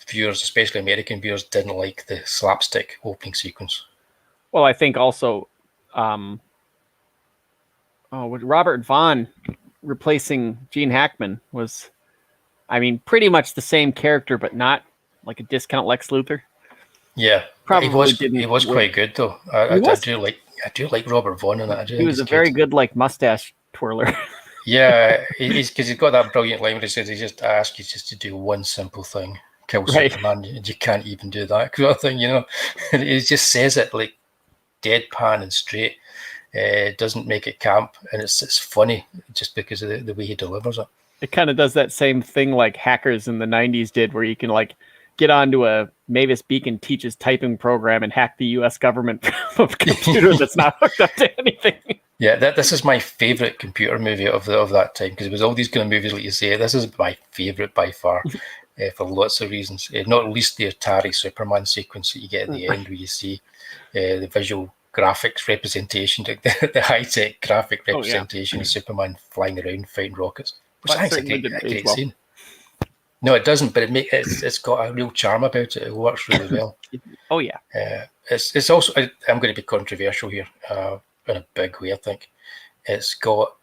viewers, especially American viewers, didn't like the slapstick opening sequence. Well, I think also, with Robert Vaughn replacing Gene Hackman was, I mean, pretty much the same character, but not like a discount Lex Luthor. Yeah, probably he was quite good though. I do like Robert Vaughn in it. He was a very good like mustache twirler. Yeah, because he's got that brilliant line where he says, I ask you just to do one simple thing, kill Superman, and you can't even do that kind of thing, you know. And he just says it like deadpan and straight. It doesn't make it camp, and it's funny just because of the way he delivers it. It kind of does that same thing like hackers in the 90s did, where you can like get onto a Mavis Beacon teaches typing program and hack the U.S. government from a computer that's not hooked up to anything. Yeah, this is my favorite computer movie of that time, because it was all these kind of movies, like you say. This is my favorite by far, for lots of reasons. Not least the Atari Superman sequence that you get at the end, where you see the visual graphics representation, the high-tech graphic representation of Superman flying around fighting rockets, which I think is a great scene. No, it doesn't, but it's got a real charm about it. It works really well. Oh yeah. It's also, I'm going to be controversial here in a big way. I think it's got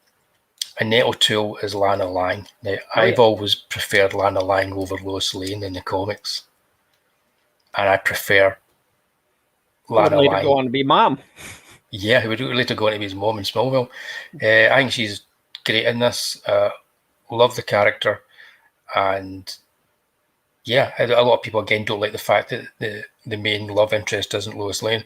Annette O'Toole as Lana Lang. Now, I've always preferred Lana Lang over Lois Lane in the comics, and I prefer Lana Lang. Later go on to be mom. Yeah, who would later go on to be his mom in Smallville. I think she's great in this. Love the character. And yeah, a lot of people again don't like the fact that the main love interest isn't Lois Lane,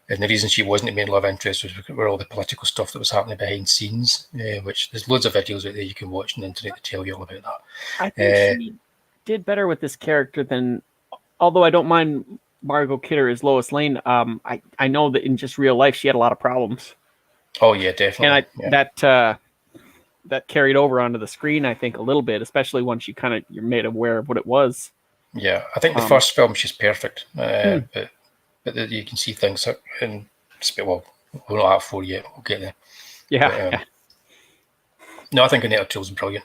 and the reason she wasn't the main love interest was because all the political stuff that was happening behind scenes, which there's loads of videos out there you can watch on the internet to tell you all about that. I think she did better with this character than, although I don't mind Margot Kidder as Lois Lane. I know that in just real life she had a lot of problems. Oh yeah, definitely. And that carried over onto the screen, I think, a little bit, especially once you're made aware of what it was. Yeah, I think the first film she's perfect, but you can see things in. Well, we're not at 4 yet. We'll get there. Yeah. No, I think Annette O'Toole's brilliant.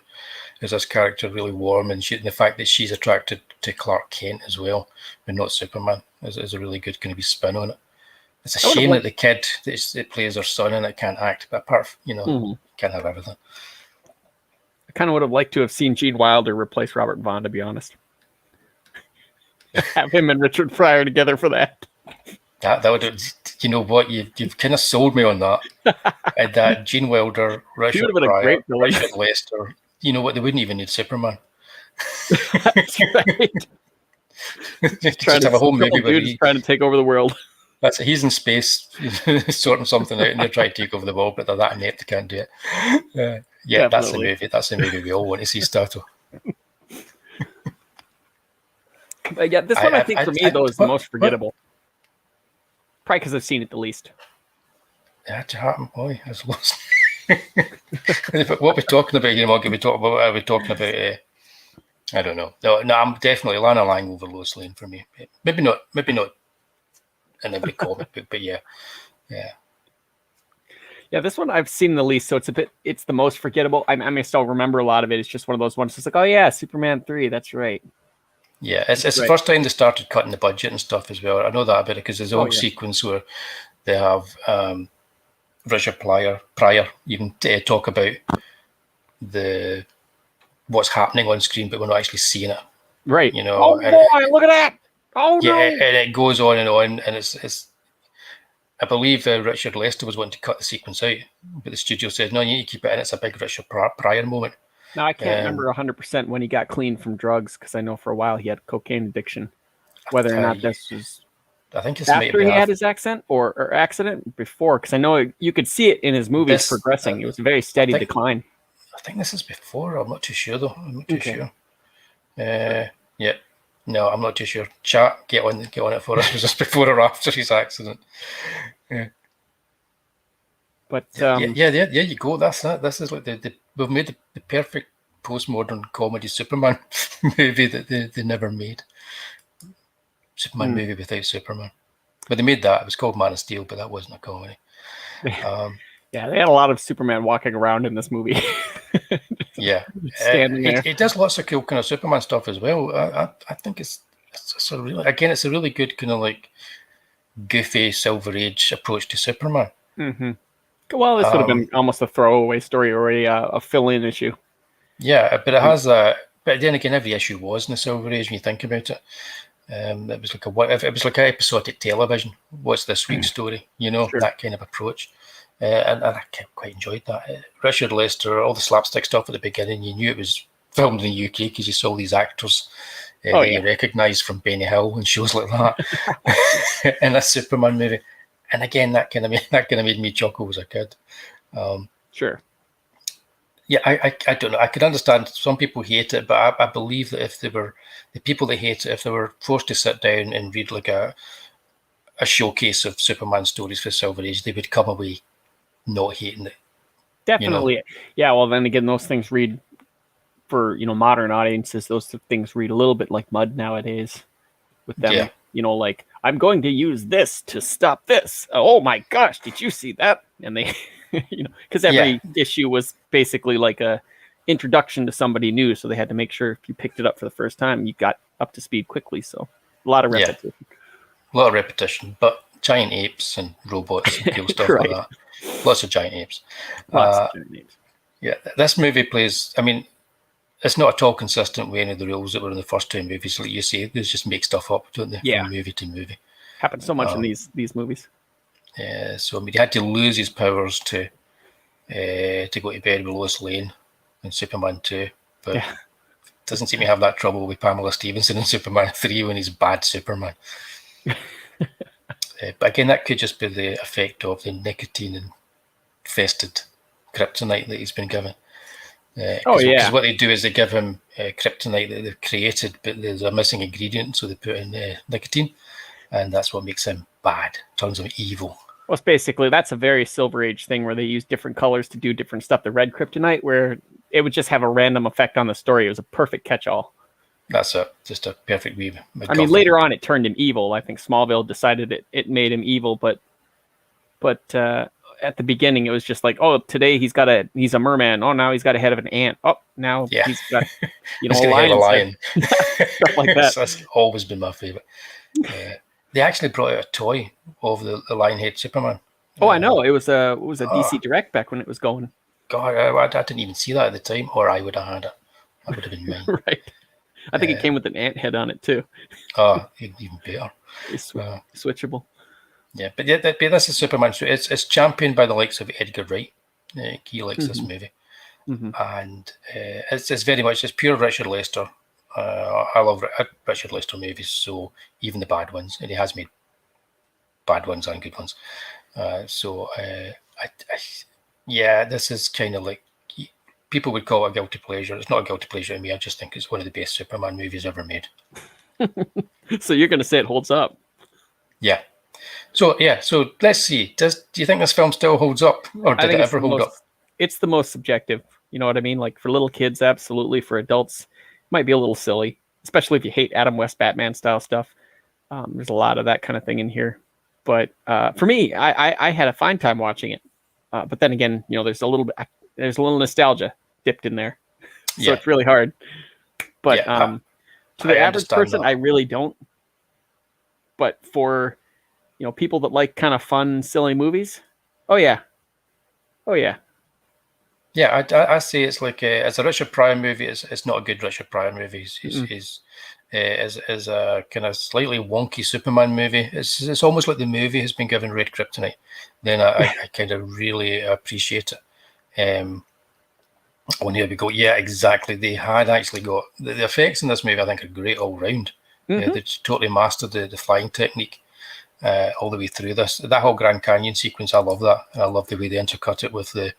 Is this character really warm, and the fact that she's attracted to Clark Kent as well, and not Superman, is a really good kind of spin on it. It's a shame that the kid that plays her son in it can't act, but apart from, can't have everything. I kind of would have liked to have seen Gene Wilder replace Robert Vaughn, to be honest. Have him and Richard Pryor together for that. That would, you know what, you've kind of sold me on that. And that Gene Wilder, Richard Pryor, Richard Lester, you know what, they wouldn't even need Superman. That's right. Just have a whole movie where he's trying to take over the world. He's in space sorting something out, and they're trying to take over the world, but they're that inept they can't do it. Yeah, definitely. That's the movie we all want to see, Statto. But yeah, this one I think for me though is the most forgettable. Probably because I've seen it the least. Yeah, boy, I was lost. What we're talking about here, Morgan, are we talking about? I don't know. No, I'm definitely Lana Lang over Lois Lane for me. Maybe not in every comic book, but yeah. Yeah, this one I've seen the least, so it's the most forgettable. I may still remember a lot of it. It's just one of those ones. It's like, oh yeah, Superman 3. That's right. Yeah, it's the first time they started cutting the budget and stuff as well. I know that a bit because there's a whole sequence where they have Richard Pryor even talk about what's happening on screen, but we're not actually seeing it. Right. You know. Oh boy, look at that! Oh yeah, no! And it goes on, and it's. I believe Richard Lester was wanting to cut the sequence out, but the studio said, no, you need to keep it in. It's a big Richard Pryor moment. Now, I can't remember 100% when he got clean from drugs, because I know for a while he had cocaine addiction. Whether or not this was I think it's after he had his accident or accident before, because I know you could see it in his movies progressing. It was a very steady decline. I think this is before. I'm not too sure, though. I'm not too sure. Yeah. No, I'm not too sure. Chat, get on it for us. Was this before or after his accident? Yeah. But yeah, you go. That's it. This is like we've made the perfect postmodern comedy Superman movie that they never made. Superman movie without Superman. But they made that. It was called Man of Steel, but that wasn't a comedy. Yeah, they had a lot of Superman walking around in this movie. Yeah. Standing there. It does lots of cool kind of Superman stuff as well. I think it's a really good kind of like goofy Silver Age approach to Superman. Mm-hmm. Well, this would have been almost a throwaway story or a fill-in issue. Yeah, but it has that. But then again, every issue was in the Silver Age when you think about it. It was like an episodic television. What's this week's story? You know, Sure. that kind of approach. And I quite enjoyed that. Richard Lester, all the slapstick stuff at the beginning, you knew it was filmed in the UK because you saw these actors that you recognised from Benny Hill and shows like that in a Superman movie. And again, that kind of made me chuckle as a kid. Sure. Yeah, I don't know. I could understand some people hate it, but I believe that if they were the people that hate it, if they were forced to sit down and read like a showcase of Superman stories for Silver Age, they would come away not hating it. Definitely. You know? Yeah, well, then again, those things read for, modern audiences, those things read a little bit like mud nowadays with them, like, I'm going to use this to stop this. Oh my gosh, did you see that? And they, because every issue was basically like a introduction to somebody new. So they had to make sure if you picked it up for the first time, you got up to speed quickly. So a lot of repetition. A lot of repetition, but giant apes and robots and cool stuff like that. Lots of giant apes. Yeah, this movie plays, it's not at all consistent with any of the rules that were in the first two movies. Like you say, they just make stuff up, don't they? Yeah. From movie to movie. Happens so much in these movies. Yeah, so he had to lose his powers to go to bed with Lois Lane in Superman 2. But doesn't seem to have that trouble with Pamela Stevenson in Superman 3 when he's bad Superman. But again, that could just be the effect of the nicotine-infested kryptonite that he's been given. Because what they do is they give him kryptonite that they've created, but there's a missing ingredient, so they put in nicotine, and that's what makes him bad, turns him evil. Well, it's basically, that's a very Silver Age thing where they use different colors to do different stuff. The red kryptonite, where it would just have a random effect on the story. It was a perfect catch-all. That's just a perfect weave. Later on it turned him evil. I think Smallville decided it made him evil, but at the beginning it was just like, oh, today he's a merman. Oh, now he's got a head of an ant. Oh, now he's got a lion. Stuff like that. That's always been my favorite. They actually brought out a toy of the Lionhead Superman. Oh, I know. It was a DC Direct back when it was going. God, I didn't even see that at the time, or I would have had it. I would have been mine. Right. I think it came with an ant head on it too. Oh, even better. It's switchable. Yeah, but this is Superman. It's championed by the likes of Edgar Wright. He likes this movie, and it's very much pure Richard Lester. I love Richard Lester movies, so even the bad ones, and he has made bad ones and good ones. This is kind of like, people would call it a guilty pleasure. It's not a guilty pleasure to me. I just think it's one of the best Superman movies ever made. So you're going to say it holds up? Yeah. So let's see. Do you think this film still holds up, or did it ever hold up? It's the most subjective. You know what I mean? Like for little kids, absolutely. For adults, it might be a little silly, especially if you hate Adam West Batman style stuff. There's a lot of that kind of thing in here. But for me, I had a fine time watching it. But then again, there's a little nostalgia dipped in there, so it's really hard. But to the average person, I really don't. But for people that like kind of fun, silly movies, oh yeah. Yeah, I say it's like as a Richard Pryor movie. It's not a good Richard Pryor movie. He's is a kind of slightly wonky Superman movie. It's almost like the movie has been given red kryptonite. Then I kind of really appreciate it. When here we go, yeah, exactly. They had actually got the effects in this movie. I think are great all round. They totally mastered the flying technique all the way through this. That whole Grand Canyon sequence, I love that, and I love the way they intercut it with the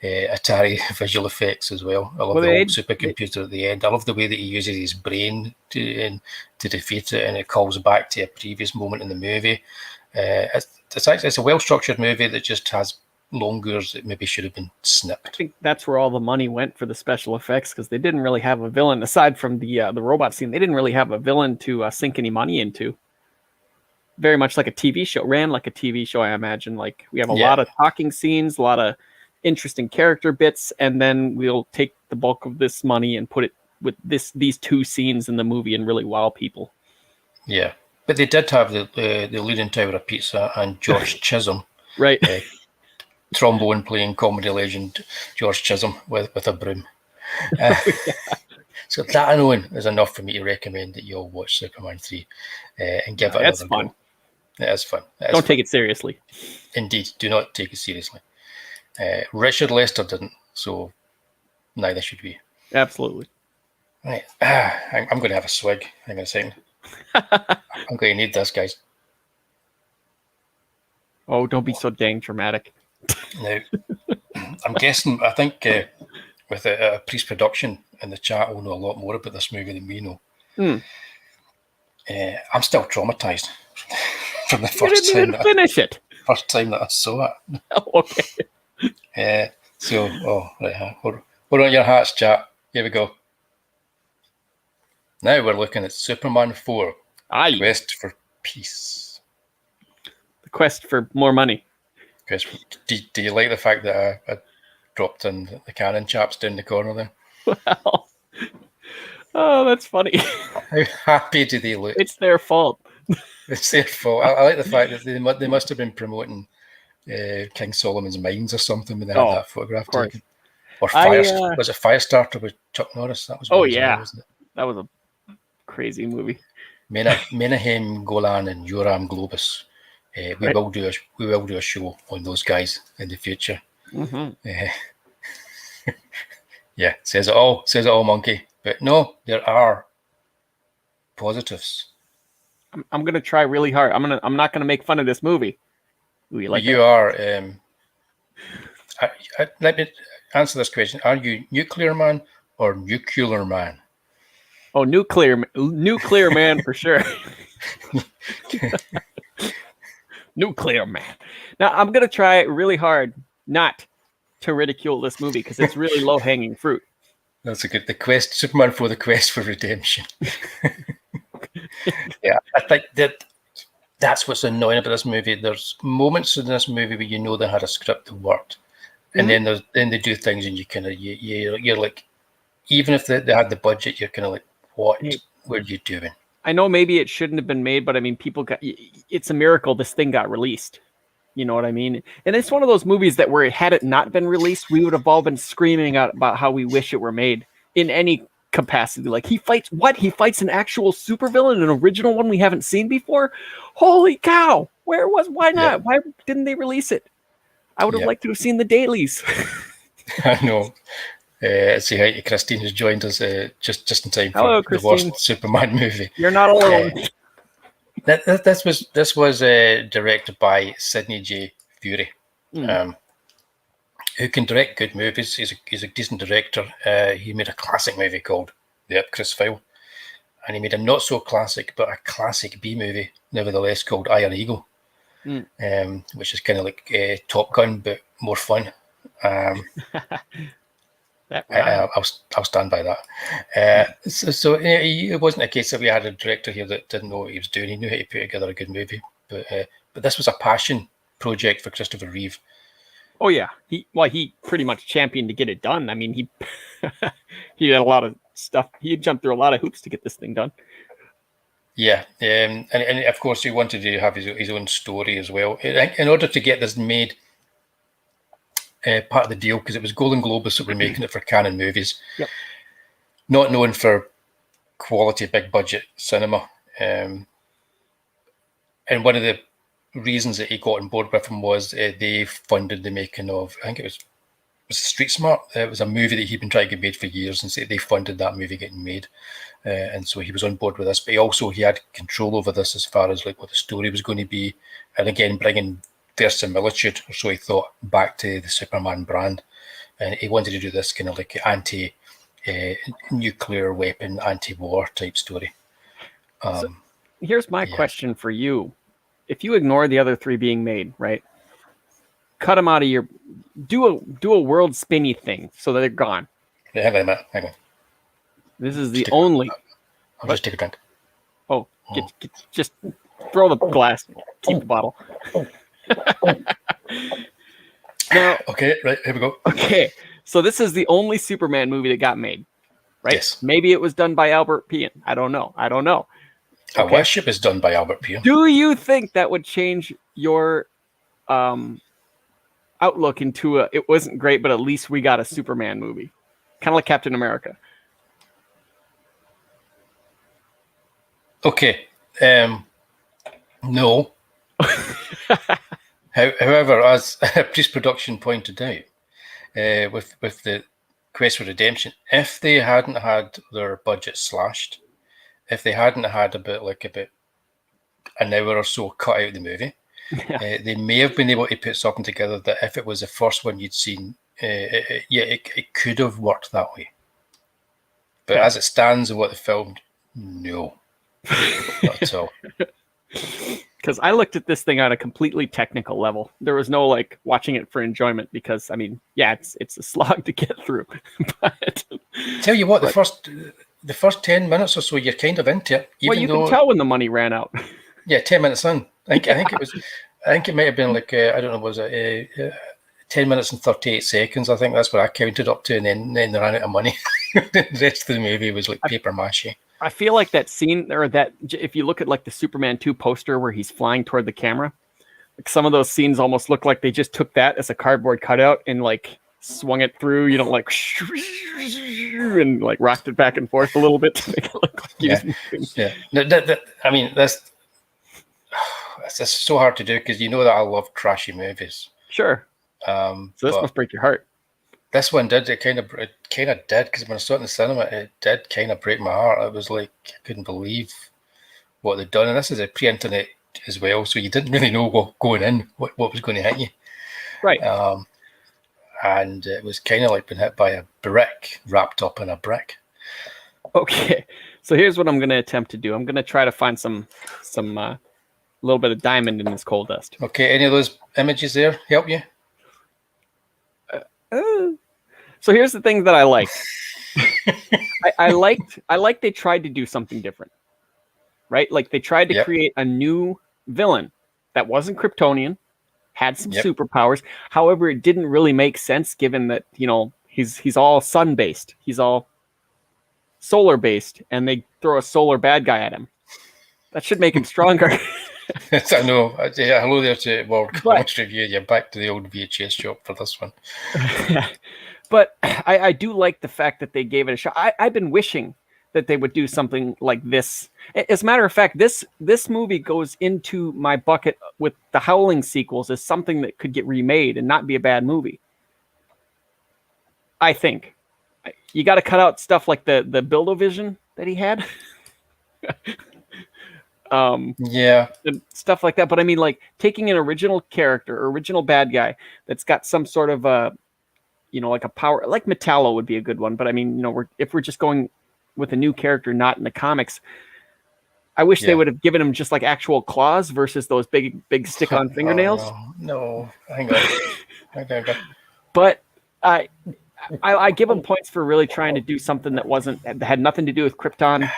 Atari visual effects as well. I love the old supercomputer at the end. I love the way that he uses his brain to defeat it, and it calls back to a previous moment in the movie. It's a well-structured movie that just has longers that maybe should have been snipped. I think that's where all the money went for the special effects, because they didn't really have a villain aside from the robot scene. They didn't really have a villain to sink any money into. very much like a TV show, ran like a TV show, I imagine. Like we have a lot of talking scenes, a lot of interesting character bits, and then we'll take the bulk of this money and put it with these 2 scenes in the movie and really wow people. Yeah, but they did have the Leaning Tower of Pizza and George Chisholm, right? Trombone playing comedy legend George Chisholm with a broom. So that alone is enough for me to recommend that you all watch Superman 3 and give it another fun. go. It is fun. Don't take it seriously. Indeed, do not take it seriously. Richard Lester didn't, so neither should we. Absolutely. Right. I'm going to have a swig. Hang on a second. I'm going to need this, guys. Oh, don't be so dang dramatic. Now, I'm guessing, I think with a pre-production in the chat, we'll know a lot more about this movie than we know. I'm still traumatized from the first time. You didn't even finish it. First time that I saw it. Oh, okay. Hold on your hats, chat. Here we go. Now we're looking at Superman 4. Quest for Peace. The quest for more money. Do you like the fact that I dropped in the Canon chaps down the corner there? Well, oh, that's funny. How happy do they look? It's their fault. It's their fault. I like the fact that they must have been promoting King Solomon's Mines or something when they had that photograph taken. Or was it Firestarter with Chuck Norris? That was wasn't it? That was a crazy movie. Menahem Golan and Yoram Globus. We will do a show on those guys in the future. Yeah, says it all, monkey. But no, there are positives. I'm gonna try really hard. I'm not gonna make fun of this movie. Ooh, you like? You are. Let me answer this question: are you Nuclear Man or Nuclear Man? Oh, nuclear man for sure. Nuclear Man. Now I'm gonna try really hard not to ridicule this movie because it's really low hanging fruit. That's a good. Superman 4: The Quest for Redemption. Yeah, I think that's what's annoying about this movie. There's moments in this movie where you know they had a script that worked, and then they do things and you kind of you're like, even if they had the budget, you're kind of like, what were you doing? I know maybe it shouldn't have been made, but I mean, it's a miracle this thing got released. You know what I mean? And it's one of those movies that where had it not been released, we would have all been screaming out about how we wish it were made in any capacity. Like he fights an actual supervillain, an original one we haven't seen before. Holy cow! Why not? Yeah. Why didn't they release it? I would have liked to have seen the dailies. I know. Say hi to Christine, who's joined us just in time for the worst Superman movie. You're not alone. This was directed by Sidney J. Furie, who can direct good movies. He's a decent director. He made a classic movie called The Ipcris File, and he made a not so classic but a classic B movie, nevertheless, called Iron Eagle, which is kind of like Top Gun but more fun. I'll stand by that. So it wasn't a case that we had a director here that didn't know what he was doing. He knew how to put together a good movie, but this was a passion project for Christopher Reeve. Oh yeah, he pretty much championed to get it done. I mean, he had a lot of stuff. He jumped through a lot of hoops to get this thing done. Yeah, and of course he wanted to have his own story as well. In order to get this made. Part of the deal, because it was Golden Globus that were making it for Canon Movies, not known for quality big budget cinema, and one of the reasons that he got on board with him was they funded the making of, I think it was Street Smart. It was a movie that he'd been trying to get made for years, and so they funded that movie getting made, and so he was on board with this. But he had control over this as far as like what the story was going to be, and again bringing verisimilitude, or so he thought, back to the Superman brand. And he wanted to do this kind of like anti-nuclear weapon, anti-war type story. So here's my question for you. If you ignore the other three being made, right? Cut them out of your... Do a world spinny thing so that they're gone. Yeah, hang on. This is the only... I'll just take a drink. Oh, just Throw the glass. Keep the bottle. Now, okay, right, here we go. Okay, so this is the only Superman movie that got made, right? Yes. Maybe it was done by Albert Pian. I don't know. Okay. I wish it was done by Albert Pian. Do you think that would change your outlook into it wasn't great, but at least we got a Superman movie? Kind of like Captain America. Okay. No. However, as Priest Production pointed out, with the Quest for Redemption, if they hadn't had their budget slashed, if they hadn't had about an hour or so cut out of the movie, they may have been able to put something together that if it was the first one you'd seen, it could have worked that way. But as it stands and what they filmed, no. Not at all. Because I looked at this thing on a completely technical level. There was no like watching it for enjoyment because I mean, yeah, it's a slog to get through. But tell you what, the first 10 minutes or so, you're kind of into it. Well, you can tell when the money ran out. Yeah, 10 minutes in. I think it was. I think it might have been like I don't know, was it 10 minutes and 38 seconds? I think that's what I counted up to, and then they ran out of money. The rest of the movie was like paper mache. I feel like that scene, or that if you look at like the Superman 2 poster where he's flying toward the camera, like some of those scenes almost look like they just took that as a cardboard cutout and like swung it through, you know, like and like rocked it back and forth a little bit to make it look like he was moving. Yeah. I mean, that's so hard to do because you know that I love trashy movies. Sure. So this must break your heart. This one did. It kind of did because when I saw it in the cinema, it did kind of break my heart. I was like, I couldn't believe what they'd done. And this is a pre-internet as well, so you didn't really know what was going to hit you. Right. And it was kind of like being hit by a brick wrapped up in a brick. Okay, so here's what I'm going to attempt to do. I'm going to try to find some little bit of diamond in this coal dust. Okay, any of those images there help you? So here's the thing that I liked. I liked they tried to do something different, right? Like they tried to create a new villain that wasn't Kryptonian, had some superpowers. However, it didn't really make sense given that, you know, he's all sun based, he's all solar based, and they throw a solar bad guy at him. That should make him stronger. I know. Hello there to World Comics Review. You're back to the old VHS shop for this one. But I do like the fact that they gave it a shot. I've been wishing that they would do something like this. As a matter of fact, this movie goes into my bucket with the Howling sequels as something that could get remade and not be a bad movie. I think. You got to cut out stuff like the Build-O-Vision that he had. And stuff like that. But I mean, like taking an original character, original bad guy that's got some sort of like a power, like Metallo would be a good one. But I mean, you know, if we're just going with a new character, not in the comics, I wish they would have given him just like actual claws versus those big stick-on fingernails. No, hang on. But I give him points for really trying to do something that had nothing to do with Krypton.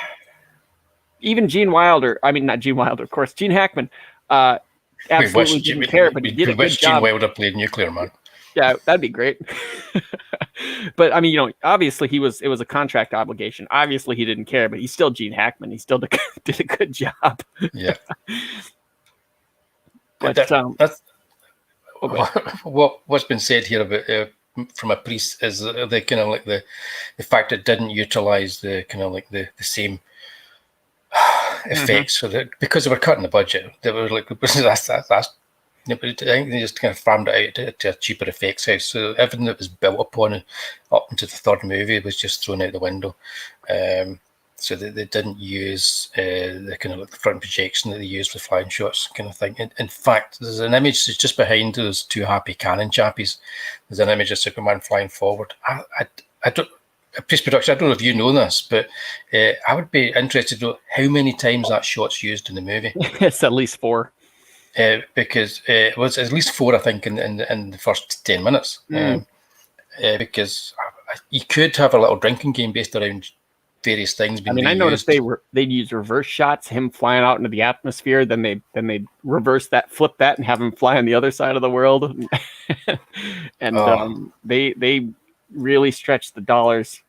Even Gene Wilder, I mean, not Gene Wilder, of course, Gene Hackman, absolutely didn't care, but he did a good job. Gene Wilder played Nuclear Man. Yeah, that'd be great. But I mean, you know, obviously it was a contract obligation. Obviously he didn't care, but he's still Gene Hackman. He still did a good job. Yeah. But that's what's been said here about from a priest is the kind of like the fact it didn't utilize the kind of like the same effects for because they were cutting the budget. They were like that's I think they just kind of farmed it out to a cheaper effects house. So everything that was built upon up into the third movie was just thrown out the window. So they didn't use the kind of like the front projection that they used with flying shots kind of thing. In fact, there's an image that's just behind those two happy cannon chappies. There's an image of Superman flying forward. I don't. Post-production, I don't know if you know this, but I would be interested to know how many times that shot's used in the movie. It's at least 4. Because it was at least 4, I think, in the first 10 minutes. Because you could have a little drinking game based around various things being I noticed they'd use reverse shots, him flying out into the atmosphere, then they'd reverse that, flip that, and have him fly on the other side of the world. And they really stretched the dollars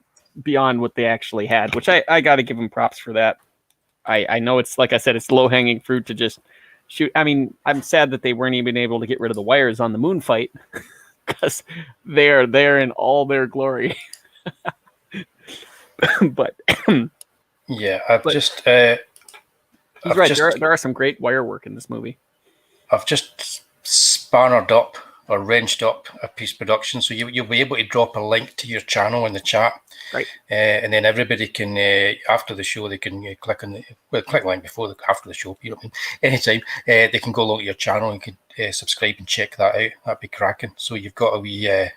beyond what they actually had, which I got to give them props for that. I know it's, like I said, it's low hanging fruit to just shoot. I mean, I'm sad that they weren't even able to get rid of the wires on the moon fight, because they're there in all their glory. But yeah, he's right. There are some great wire work in this movie. I've just spannered up or wrenched up a piece of production, so you'll be able to drop a link to your channel in the chat, right? And then everybody can after the show they can click on click the link after the show. You know what I mean? Anytime they can go along to your channel and can subscribe and check that out. That'd be cracking. So you've got a wee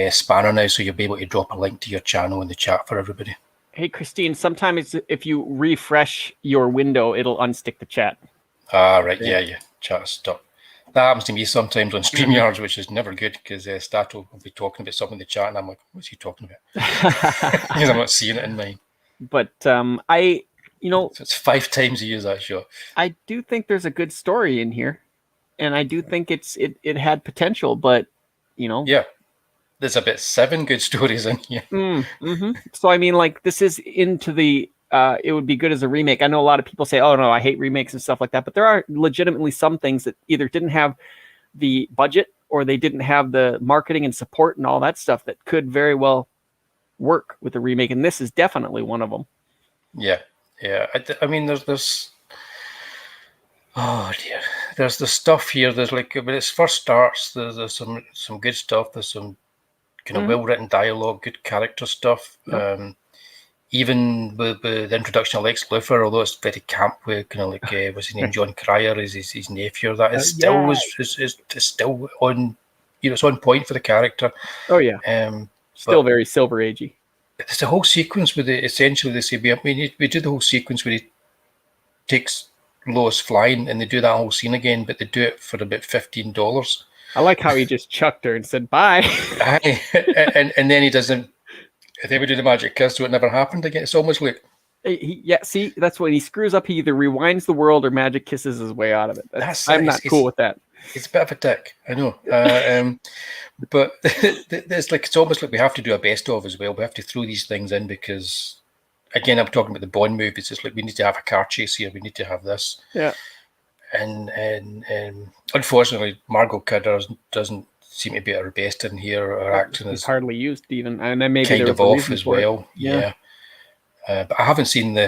spanner now, so you'll be able to drop a link to your channel in the chat for everybody. Hey, Christine, sometimes if you refresh your window, it'll unstick the chat. Right. Yeah. Chat stop. That happens to me sometimes on StreamYards, which is never good, because Statto will be talking about something in the chat, and I'm like, what's he talking about? Because I'm not seeing it in mine. But so it's 5 times he used that shot. I do think there's a good story in here, and I do think it had potential, but yeah, there's about 7 good stories in here. Mm-hmm. So I mean, like, this is into the it would be good as a remake. I know a lot of people say, oh no, I hate remakes and stuff like that, but there are legitimately some things that either didn't have the budget or they didn't have the marketing and support and all that stuff that could very well work with a remake, and this is definitely one of them. Yeah. I mean, there's oh dear, there's the stuff here. There's when it first starts, there's some good stuff. There's some kind of well-written dialogue, good character stuff. Yep. Even with the introduction of Lex Luthor, although it's very camp, with kind of like what's his name, John Cryer is his nephew. That is still is still on, it's on point for the character. Oh yeah, still very Silver Agey. There's a whole sequence with essentially they say we do the whole sequence where he takes Lois flying, and they do that whole scene again, but they do it for about $15. I like how he just chucked her and said bye. and then he doesn't. If they would do the magic kiss, so it never happened again. It's almost like see, that's when he screws up. He either rewinds the world or magic kisses his way out of it. I'm not cool with that. It's a bit of a dick, I know. But it's almost like we have to do a best of as well. We have to throw these things in because, again, I'm talking about the Bond movies. It's like we need to have a car chase here. We need to have this. Yeah. And unfortunately, Margot Kidder doesn't seem to be at her best in here. Or acting is hardly used even, and then maybe kind of off as well. Yeah. But I haven't seen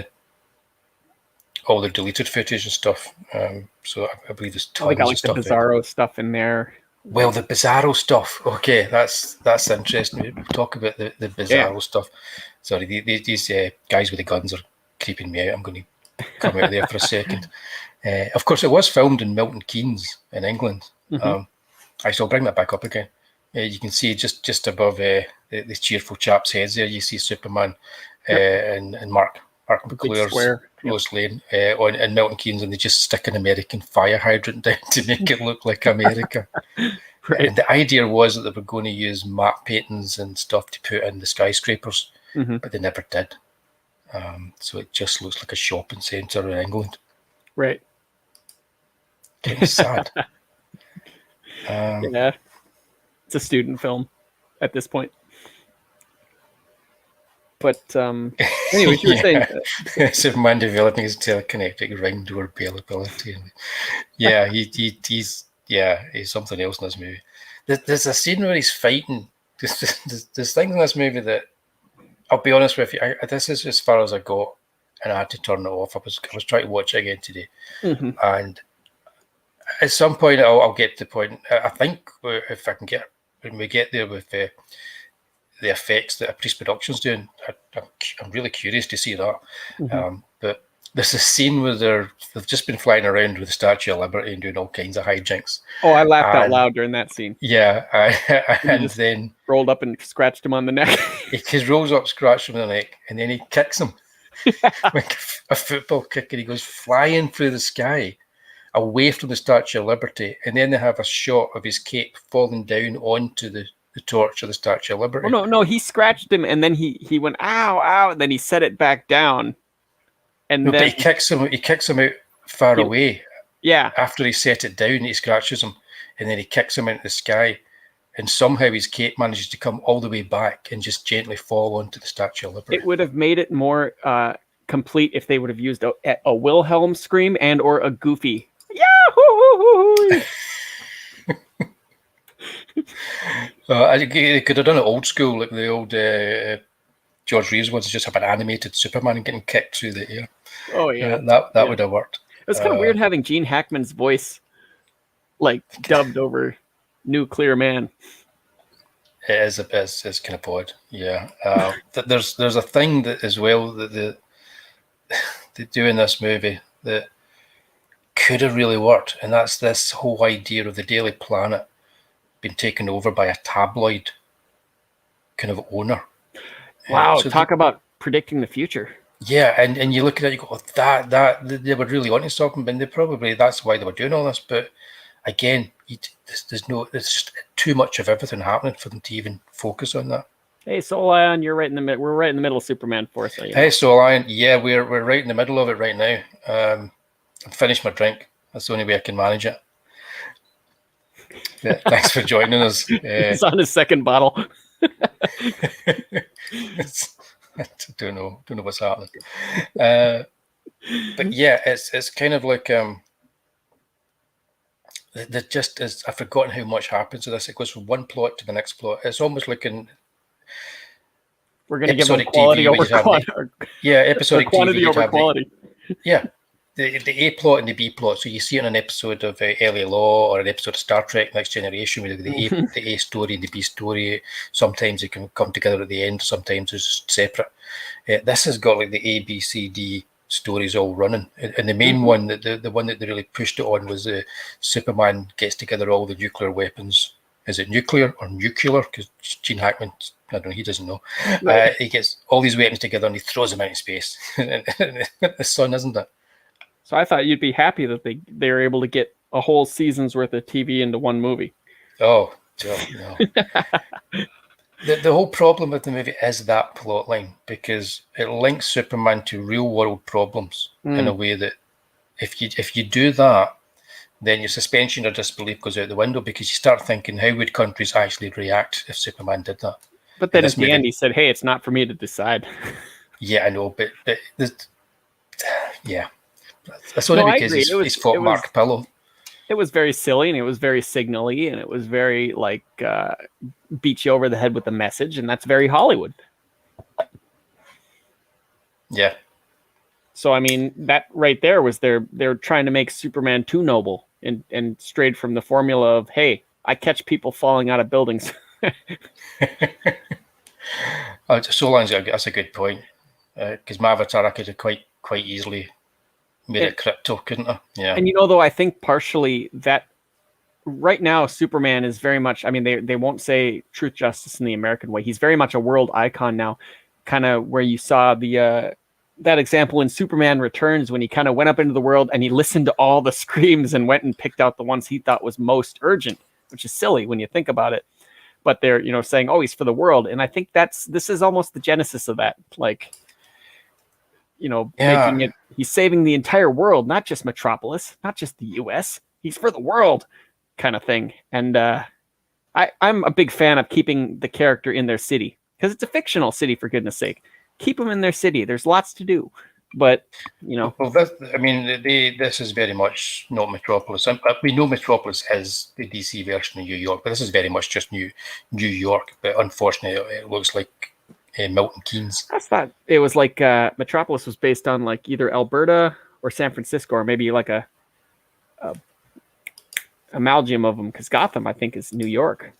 all the deleted footage and stuff. So I believe there's tons of stuff. The Bizarro stuff in there. Well, the Bizarro stuff. Okay, that's interesting. We'll talk about the Bizarro stuff. Sorry, these guys with the guns are creeping me out. I'm going to come out of there for a second. Of course, it was filmed in Milton Keynes in England. Mm-hmm. I'll bring that back up again. You can see just above the cheerful chaps' heads there, you see Superman and Mark McClure's Lois Lane in Milton Keynes, and they just stick an American fire hydrant down to make it look like America. Right. And the idea was that they were going to use matte paintings and stuff to put in the skyscrapers, but they never did. So it just looks like a shopping centre in England. Right. Kind of sad. Yeah. It's a student film at this point. But anyways, you were saying Superman developing his telekinetic ring door availability. Yeah, he's something else in this movie. There's a scene where he's fighting. There's things in this movie that, I'll be honest with you, this is as far as I got, and I had to turn it off. I was trying to watch it again today, and at some point I'll get to the point. I think if I can get, when we get there with the effects that a Priest Productions doing, I'm really curious to see that. But there's a scene where they've just been flying around with the Statue of Liberty and doing all kinds of hijinks. Oh, I laughed out loud during that scene. Yeah, and then rolled up and scratched him on the neck. He rolls up, scratched him on the neck, and then he kicks him like a football kick, and he goes flying through the sky away from the Statue of Liberty. And then they have a shot of his cape falling down onto the the torch of the Statue of Liberty. Oh, no, he scratched him, and then he went, ow, ow, and then he set it back down. And no, then but he kicks him out far away. Yeah. After he set it down, he scratches him, and then he kicks him into the sky, and somehow his cape manages to come all the way back and just gently fall onto the Statue of Liberty. It would have made it more complete if they would have used a Wilhelm scream and or a Goofy. Yahoo! They could have done it old school, like the old George Reeves ones, just have an animated Superman getting kicked through the air. Oh yeah, that would have worked. It's kind of weird having Gene Hackman's voice like dubbed over Nuclear Man. It is it's kind of odd. Yeah, there's a thing that as well that they do in this movie that could have really worked, and that's this whole idea of the Daily Planet being taken over by a tabloid kind of owner. Wow, so talk about predicting the future. Yeah, and you look at it, you go, that they were really wanting something, but that's why they were doing all this. But again, there's just too much of everything happening for them to even focus on that. Hey, Soul Ion, you're right in the middle. We're right in the middle of Superman 4. So Hey, Soul Ion, yeah, we're right in the middle of it right now. I've finished my drink. That's the only way I can manage it. Yeah, thanks for joining us. He's on his second bottle. I don't know what's happening. But yeah, it's kind of like there just is. I've forgotten how much happens to this. It goes from one plot to the next plot. It's almost like we're going to give them quality over quantity. Yeah, episodic quantity TV, over quality. The A plot and the B plot. So you see it in an episode of LA Law or an episode of Star Trek Next Generation with the A story and the B story. Sometimes they can come together at the end. Sometimes it's just separate. This has got like the A, B, C, D stories all running. And the main one, the one that they really pushed it on was Superman gets together all the nuclear weapons. Is it nuclear or nuclear? Because Gene Hackman, I don't know, he doesn't know. Right. He gets all these weapons together and he throws them out in space. The sun, isn't it? So I thought you'd be happy that they were able to get a whole season's worth of TV into one movie. Oh, no. The whole problem with the movie is that plot line, because it links Superman to real world problems in a way that if you do that, then your suspension of disbelief goes out the window, because you start thinking, how would countries actually react if Superman did that? But then at the end he said, hey, it's not for me to decide. Yeah, I know, but yeah. That's only because he's fought Mark Pillow. It was very silly, and it was very signally, and it was very like beat you over the head with the message, and that's very Hollywood. Yeah. So I mean, that right there was they're trying to make Superman too noble and strayed from the formula of, hey, I catch people falling out of buildings. Solan's that's a good point, because my avatar I could have quite easily made it crypto, couldn't I? Yeah. And though I think partially that right now Superman is very much, I mean, they won't say truth, justice, in the American way. He's very much a world icon now, kind of where you saw the that example in Superman Returns when he kind of went up into the world and he listened to all the screams and went and picked out the ones he thought was most urgent, which is silly when you think about it. But they're saying, oh, he's for the world. And I think this is almost the genesis of that. Like, making it, he's saving the entire world, not just Metropolis, not just the US. He's for the world kind of thing. And I'm a big fan of keeping the character in their city, because it's a fictional city, for goodness sake. Keep them in their city. There's lots to do. But, Well, this is very much not Metropolis. We know Metropolis is the DC version of New York, but this is very much just New York. But unfortunately, it looks like Milton Keynes. I thought it was like Metropolis was based on like either Alberta or San Francisco, or maybe like a amalgam of them, because Gotham, I think, is New York.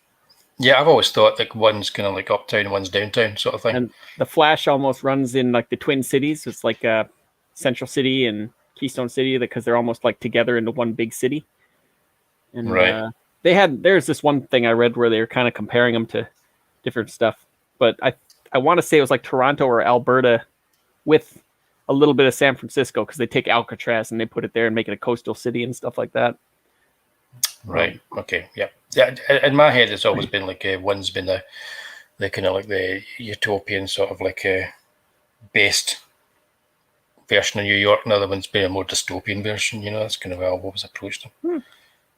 Yeah, I've always thought like one's kind of like uptown and one's downtown sort of thing. And the Flash almost runs in like the Twin Cities. It's like Central City and Keystone City, because they're almost like together into one big city. And right. There's this one thing I read where they were kind of comparing them to different stuff. But I want to say it was like Toronto or Alberta with a little bit of San Francisco, because they take Alcatraz and they put it there and make it a coastal city and stuff like that. Right. Okay. Yeah. Yeah, in my head, it's always been like one's been the kind of like the utopian sort of like based version of New York, and the other one's been a more dystopian version. That's kind of how I've always approached them.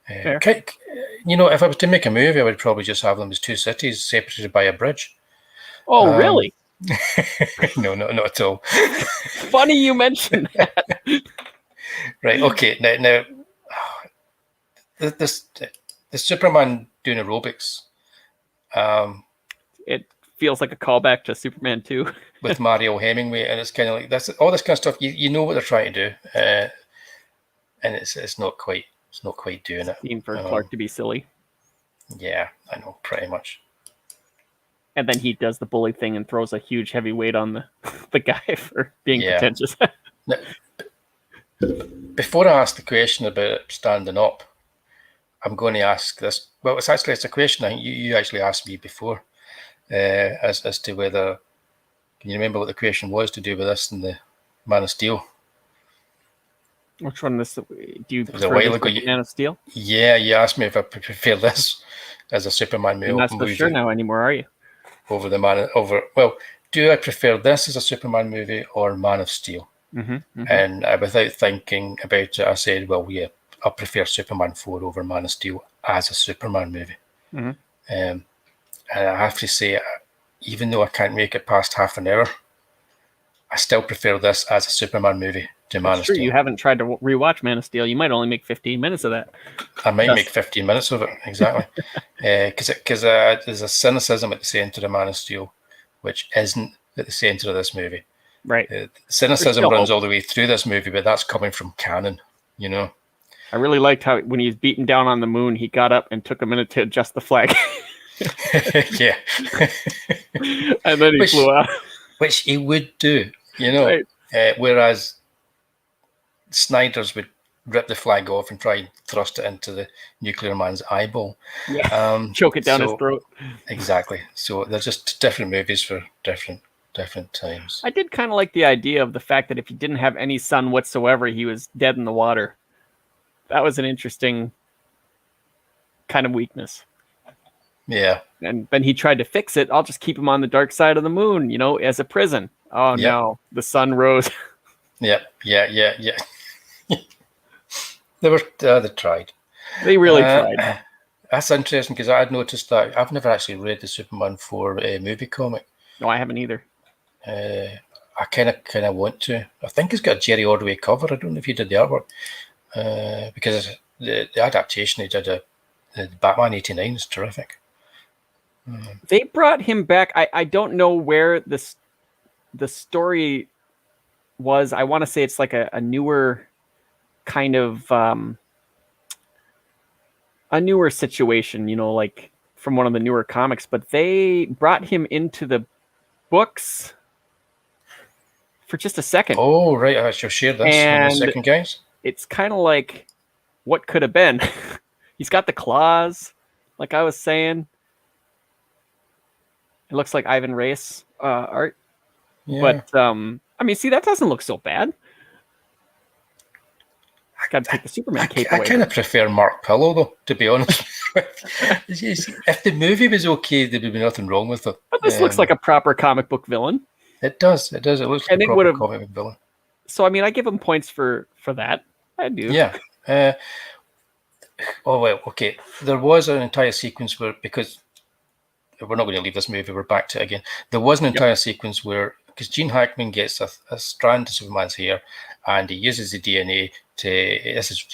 If I was to make a movie, I would probably just have them as two cities separated by a bridge. Oh, really? No, not at all. Funny you mentioned that. Right. Okay. Now, the Superman doing aerobics. It feels like a callback to Superman 2 with Mario Hemingway, and it's kind of like this. All this kind of stuff. You know what they're trying to do, and it's not quite doing it. Scene for Clark to be silly. Yeah, I know, pretty much. And then he does the bully thing and throws a huge heavy weight on the guy for being pretentious. Now, before I ask the question about standing up, I'm going to ask this. Well, it's a question I think you actually asked me before, as to whether, can you remember what the question was to do with this and the Man of Steel? Which one? Do you prefer a while ago, Man of Steel? Yeah, you asked me if I prefer this as a Superman movie. You're not so sure now anymore, are you? Well, do I prefer this as a Superman movie or Man of Steel? Mm-hmm. And without thinking about it, I said, well, yeah, I prefer Superman 4 over Man of Steel as a Superman movie. Mm-hmm. And I have to say, even though I can't make it past half an hour, I still prefer this as a Superman movie to Man of Steel. You haven't tried to rewatch Man of Steel. You might only make 15 minutes of that. I might make 15 minutes of it, exactly. Because there's a cynicism at the centre of Man of Steel, which isn't at the centre of this movie. Right. Cynicism runs all the way through this movie, but that's coming from canon, I really liked how when he was beaten down on the moon, he got up and took a minute to adjust the flag. Yeah. And then he flew out. Which he would do, Right. Whereas Snyder's would rip the flag off and try and thrust it into the nuclear man's eyeball. Yeah. Choke it down his throat. Exactly. So they're just different movies for different times. I did kind of like the idea of the fact that if he didn't have any sun whatsoever, he was dead in the water. That was an interesting kind of weakness. Yeah. And then he tried to fix it. I'll just keep him on the dark side of the moon, as a prison. Oh, yep. No, the sun rose. Yeah. They tried. They really tried. That's interesting because I had noticed that I've never actually read the Superman 4 movie comic. No, I haven't either. I kind of want to. I think it's got a Jerry Ordway cover. I don't know if he did the artwork because the adaptation he did the Batman '89 is terrific. They brought him back. I don't know where the story was. I want to say it's like a newer kind of a newer situation, like from one of the newer comics, but they brought him into the books for just a second. Oh, right. I shall share this in a second, guys. It's kind of like what could have been. He's got the claws, like I was saying. It looks like Ivan Reis art. Yeah. But, see, that doesn't look so bad. I got to take the Superman cape away. I kind of prefer Mark Pillow, though, to be honest. If the movie was okay, there would be nothing wrong with it. But this looks like a proper comic book villain. It does. It looks like a proper comic book villain. So, I give him points for that. I do. Yeah. Okay. There was an entire sequence where, because we're not going to leave this movie, we're back to it again. There was an entire sequence where, because Gene Hackman gets a strand of Superman's hair and he uses the DNA this is,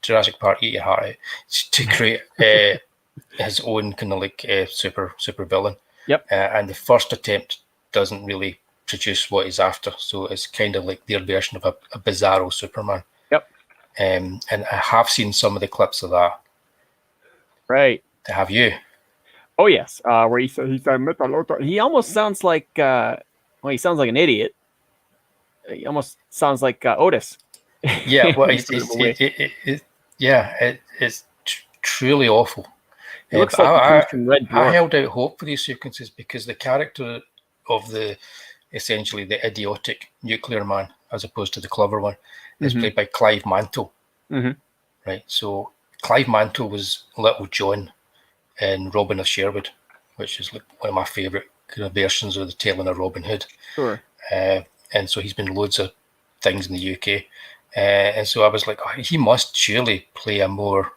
Jurassic Park, eat your heart out, to create his own kind of like super villain. Yep. And the first attempt doesn't really produce what he's after. So it's kind of like their version of a bizarro Superman. Yep. And I have seen some of the clips of that. Right. Have you? Oh yes, where he almost sounds like he sounds like an idiot. He almost sounds like Otis. Yeah, well, it's truly awful. It looks like Red Dwarf. I held out hope for these sequences because the character of essentially the idiotic nuclear man, as opposed to the clever one, is played by Clive Mantle. Mm-hmm. Right, so Clive Mantle was Little John in Robin of Sherwood, which is like one of my favourite kind of versions of the telling of Robin Hood. Sure. And so he's been loads of things in the UK. And so I was like, oh, he must surely play a more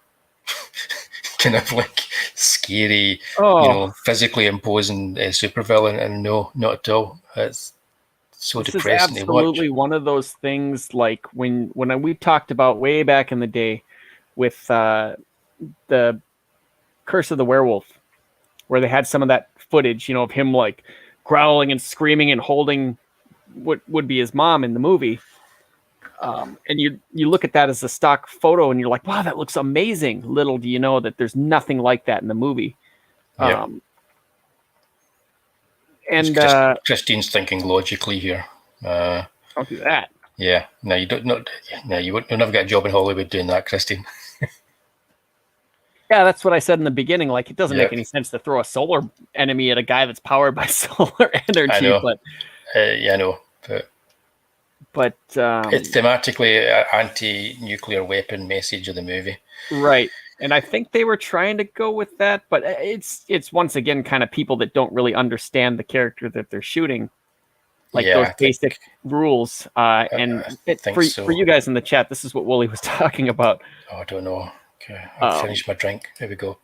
kind of like scary, physically imposing supervillain. And no, not at all. It's so depressing to watch. This is absolutely one of those things, like when we talked about way back in the day with the Curse of the Werewolf, where they had some of that footage, of him like growling and screaming and holding what would be his mom in the movie. And you look at that as a stock photo and you're like, wow, that looks amazing. Little do you know that there's nothing like that in the movie. Yeah. And Christine's thinking logically here. Don't do that. Yeah. No, you don't. You'll never get a job in Hollywood doing that, Christine. Yeah, that's what I said in the beginning. Like, it doesn't make any sense to throw a solar enemy at a guy that's powered by solar energy. I know. But I know. But it's thematically an anti-nuclear weapon message of the movie, right? And I think they were trying to go with that, but it's once again kind of people that don't really understand the character that they're shooting, like those basic rules. For you guys in the chat, this is what Wullie was talking about. Oh, I don't know. Okay, I'll finish my drink. There we go.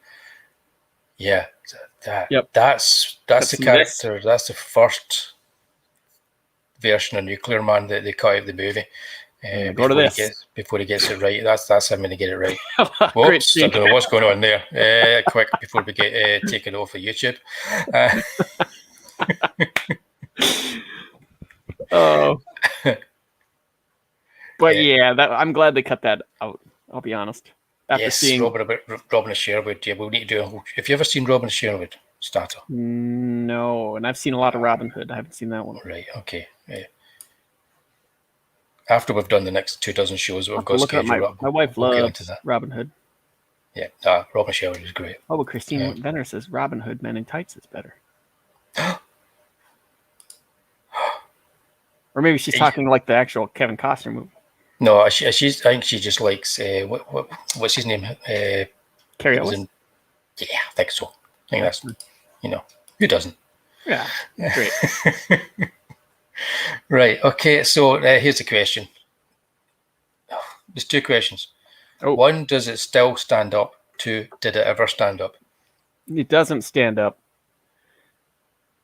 Yeah, that's the character. That's the first version of Nuclear Man that they cut out of the movie. Go to this before he gets it right. That's him when he get it right. Whoops! I don't know what's going on there. Quick before we get taken off of YouTube. Oh, but I'm glad they cut that out. I'll be honest. After seeing Robin of Sherwood, we'll need to do a whole. Have you ever seen Robin of Sherwood, Statto? No, and I've seen a lot of Robin Hood. I haven't seen that one. Right. Okay. After we've done the next 24 shows, we've got scheduled up. My wife loves Robin Hood. Yeah, Robin of Sherwood is great. Oh, but Christine Venner says Robin Hood Men in Tights is better. Or maybe she's talking like the actual Kevin Costner movie. No, I think she just likes what's his name? Carrie Ellis? Yeah, I think so. I think that's who doesn't? Yeah, great. Right. Okay. So here's the question. There's two questions. Oh. One, does it still stand up? Two, did it ever stand up? It doesn't stand up.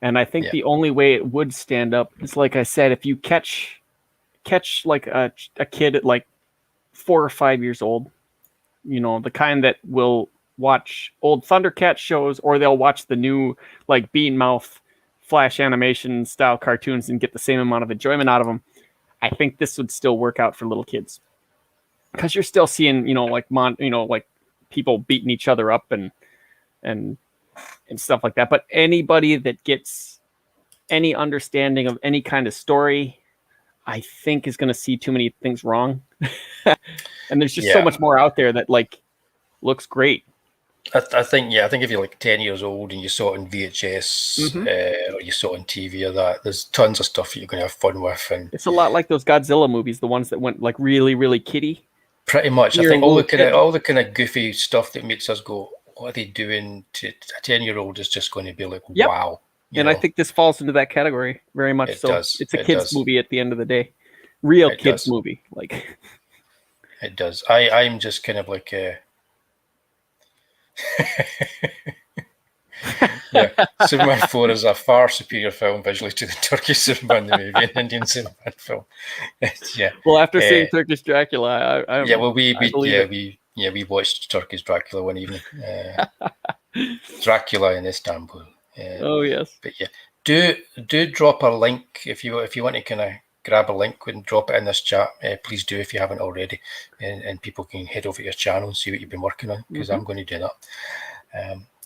And I think the only way it would stand up is, like I said, if you catch like a kid at like 4 or 5 years old, the kind that will watch old Thundercat shows, or they'll watch the new like Bean Mouth Flash animation style cartoons and get the same amount of enjoyment out of them. I think this would still work out for little kids, because you're still seeing like people beating each other up and stuff like that. But anybody that gets any understanding of any kind of story, I think is going to see too many things wrong. And there's just so much more out there that like looks great. I think if you're like 10 years old and you saw it on VHS or you saw it on TV or that, there's tons of stuff that you're going to have fun with. And it's a lot like those Godzilla movies, the ones that went like really, really kiddie. Pretty much. I think all the kind of goofy stuff that makes us go, what are they doing to a 10-year-old is just going to be like, wow. And I think this falls into that category very much. It's a kids movie at the end of the day. Real kids movie. Like it does. I'm just kind of like Superman 4 is a far superior film visually to the Turkish Superman the movie and Indian Superman film. Well, after seeing Turkish Dracula, we watched Turkish Dracula one evening. Dracula in Istanbul. Oh yes. But do drop a link if you want to kind of grab a link and drop it in this chat. Please do if you haven't already, and people can head over to your channel and see what you've been working on, because I'm going to do that.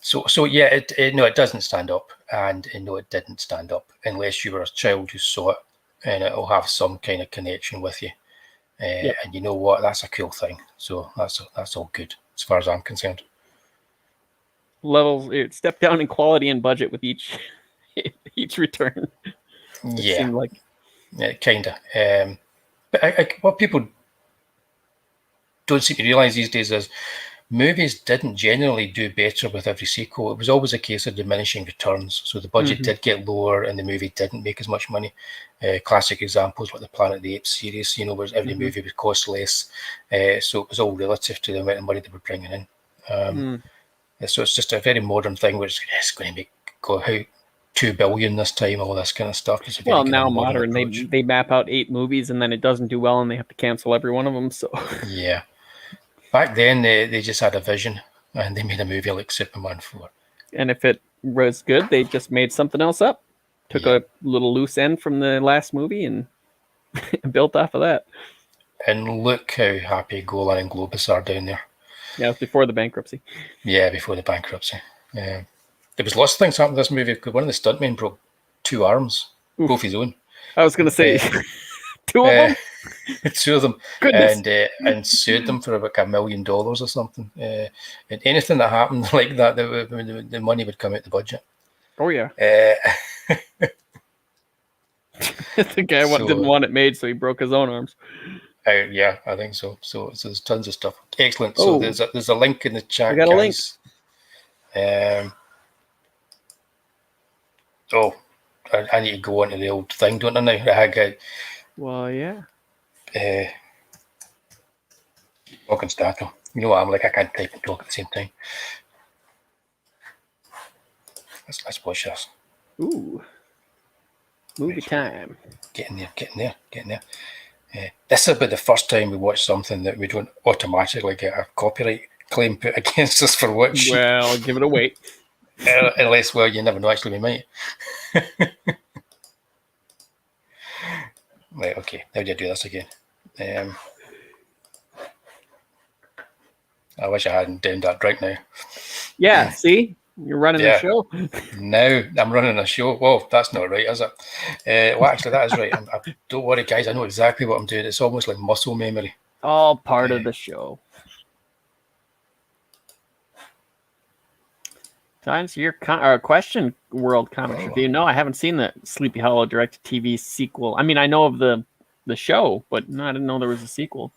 It doesn't stand up, and no, it didn't stand up unless you were a child who saw it, and it'll have some kind of connection with you. And you know what? That's a cool thing. So that's all good as far as I'm concerned. Levels step down in quality and budget with each return. Yeah, kind of. But what people don't seem to realize these days is movies didn't generally do better with every sequel. It was always a case of diminishing returns. So the budget did get lower and the movie didn't make as much money. Classic examples like the Planet of the Apes series, where every movie would cost less. So it was all relative to the amount of money they were bringing in. So it's just a very modern thing where it's going to go out 2 billion this time, all this kind of stuff. Well, now modern, they map out 8 movies and then it doesn't do well and they have to cancel every one of them. So yeah. Back then, they just had a vision and they made a movie like Superman 4. And if it was good, they just made something else up. Took a little loose end from the last movie and built off of that. And look how happy Golan and Globus are down there. Yeah, it was before the bankruptcy. Yeah, before the bankruptcy. There was lots of things happened in this movie. One of the stuntmen broke 2 arms, both his own. I was going to say 2 of them? 2 of them. Goodness. And sued them for about $1 million or something. And anything that happened like that, the money would come out the budget. Oh, yeah. The guy didn't want it made, so he broke his own arms. Yeah, I think so. So there's tons of stuff. Excellent. So there's a link in the chat. I got a link. I need to go onto the old thing, don't I now? Well, yeah. Talking Statto. You know what I'm like? I can't type and talk at the same time. Let's watch this. Ooh. Movie time. Getting there. This is about the first time we watch something that we don't automatically get a copyright claim put against us for watching. Well, give it a wait. Unless, well, you never know. Actually, we might. Right, okay. How do I do this again? I wish I hadn't downed that drink now. Yeah, see? You're running a show. Now I'm running a show. Well, that's not right, is it? Well, actually, that is right. Don't worry, guys. I know exactly what I'm doing. It's almost like muscle memory. All part of the show. Time for your question, World Comics Review. No, I haven't seen the Sleepy Hollow direct-to-TV sequel. I mean, I know of the show, but no, I didn't know there was a sequel.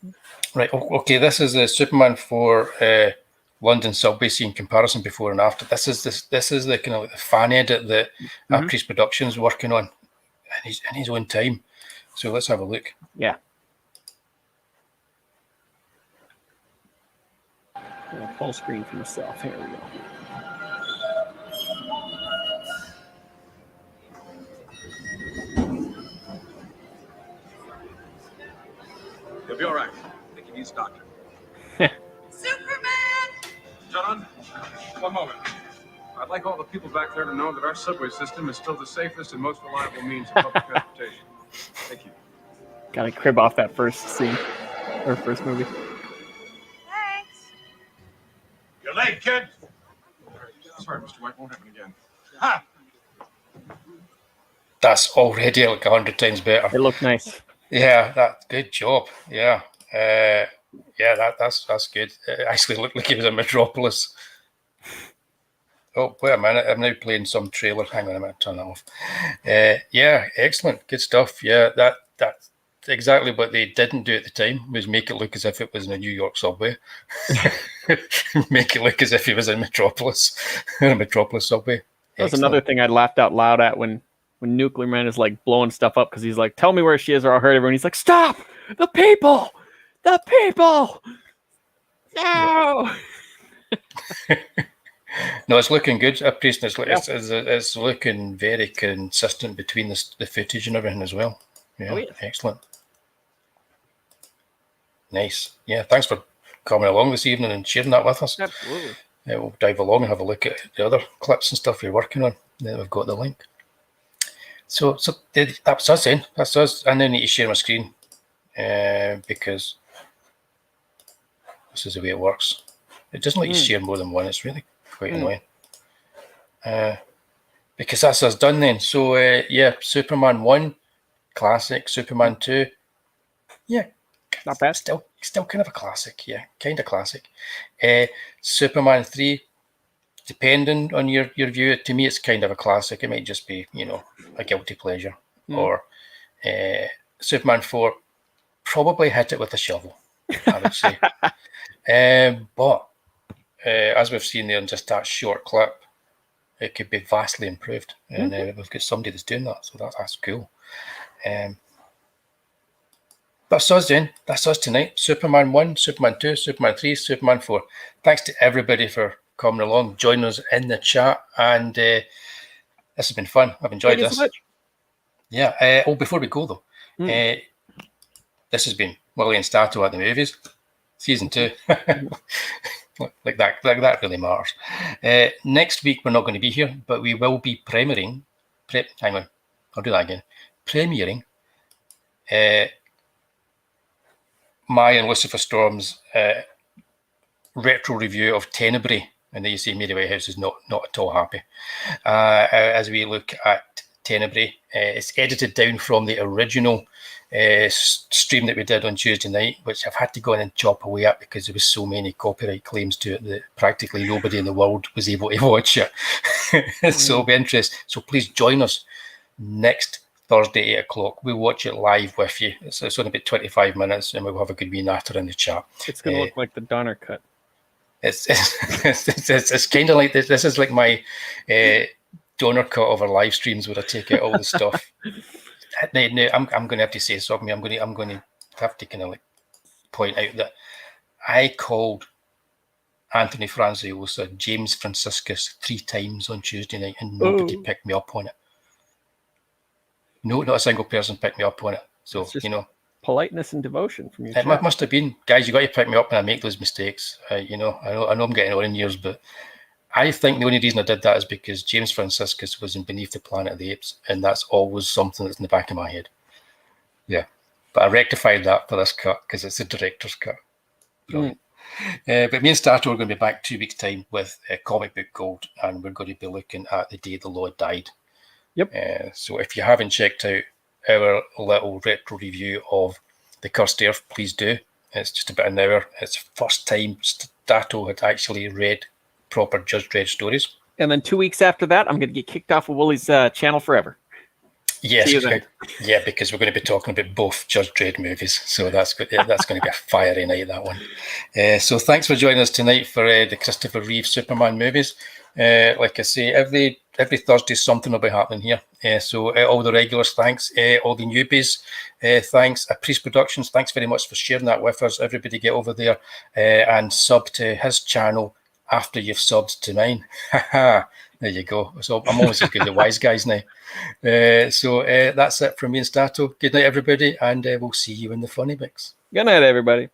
Right. Okay. This is the Superman 4 London subway scene comparison before and after. This is the kind of like the fan edit that Priest Productions working on in his own time. So let's have a look. Yeah. Full screen for myself. Here we go. You'll be all right. I think he needs a doctor. Superman! John, one moment. I'd like all the people back there to know that our subway system is still the safest and most reliable means of public transportation. Thank you. Got to crib off that first scene, or first movie. Thanks. You're late, kid. Sorry, Mr. White. Won't happen again. Ha! That's already like 100 times better. It looked nice. Yeah, that's good job. Yeah. That's good. It actually looked like he was in Metropolis. Oh, wait a minute. I'm now playing some trailer. Hang on a minute. Turn that off. Yeah, excellent. Good stuff. Yeah, that's exactly what they didn't do at the time, was make it look as if it was in a New York subway. Make it look as if he was in Metropolis, in a Metropolis subway. That was another thing I laughed out loud at when Nuclear Man is like blowing stuff up because he's like, tell me where she is or I'll hurt everyone. He's like, stop! The people! The people! No! No, it's looking good. It's looking very consistent between the footage and everything as well. Yeah, excellent. Nice. Yeah, thanks for coming along this evening and sharing that with us. Absolutely. We'll dive along and have a look at the other clips and stuff you're working on. Then we've got the link. So that's us then. That's us. I now need to share my screen because this is the way it works. It doesn't let you share more than one. It's really quite annoying. Because that's us done then. So Superman 1, classic. Superman 2, not bad. Still kind of a classic. Yeah, kind of classic. Superman 3, depending on your view, to me it's kind of a classic. It might just be, a guilty pleasure. Or Superman 4, probably hit it with a shovel, I would say. But as we've seen there in just that short clip, it could be vastly improved. And we've got somebody that's doing that, so that's cool. That's us then. That's us tonight. Superman 1, Superman 2, Superman 3, Superman 4. Thanks to everybody for coming along, joining us in the chat. And this has been fun. I've enjoyed this. So much. Yeah. Before we go, though, this has been Wullie and Statto at the movies, season 2. like that really matters. Next week, we're not going to be here, but we will be premiering. Hang on. I'll do that again. Premiering my and Lucifer Storm's retro review of Tenebrae, and there you see Mary Whitehouse is not at all happy. As we look at Tenebrae, it's edited down from the original stream that we did on Tuesday night, which I've had to go in and chop away at because there was so many copyright claims to it that practically nobody in the world was able to watch it. So it'll be interesting. So please join us next Thursday, 8 o'clock. We'll watch it live with you. It's only about 25 minutes, and we'll have a good wee natter in the chat. It's going to look like the Donner cut. It's kind of like this. This is like my Donner cut over live streams where I take out all the stuff. No, I'm going to have to say something. I'm going to have to kind of like point out that I called Anthony Franciosa James Franciscus 3 times on Tuesday night, and nobody picked me up on it. No, not a single person picked me up on it. So, politeness and devotion from you. It must have been, guys, you got to pick me up when I make those mistakes. I know I'm getting on in years, but I think the only reason I did that is because James Franciscus was in Beneath the Planet of the Apes, and that's always something that's in the back of my head. Yeah. But I rectified that for this cut because it's a director's cut. Brilliant. But me and Statto are going to be back 2 weeks' time with Comic Book Gold, and we're going to be looking at the day the Lord died. Yep. So if you haven't checked out our little retro review of The Cursed Earth, please do. It's just about an hour. It's the first time Statto had actually read proper Judge Dredd stories. And then 2 weeks after that, I'm going to get kicked off of Wullie's channel forever. Yes, yeah, because we're going to be talking about both Judge Dredd movies. So that's going to be a fiery night, that one. So thanks for joining us tonight for the Christopher Reeve Superman movies. Like I say, every Thursday something will be happening here. So all the regulars, thanks. All the newbies, thanks. Priest Productions, thanks very much for sharing that with us. Everybody get over there and sub to his channel after you've subbed to mine. There you go. So I'm almost as good as the wise guys now. So that's it from me and Statto. Good night, everybody, and we'll see you in the funny mix. Good night, everybody.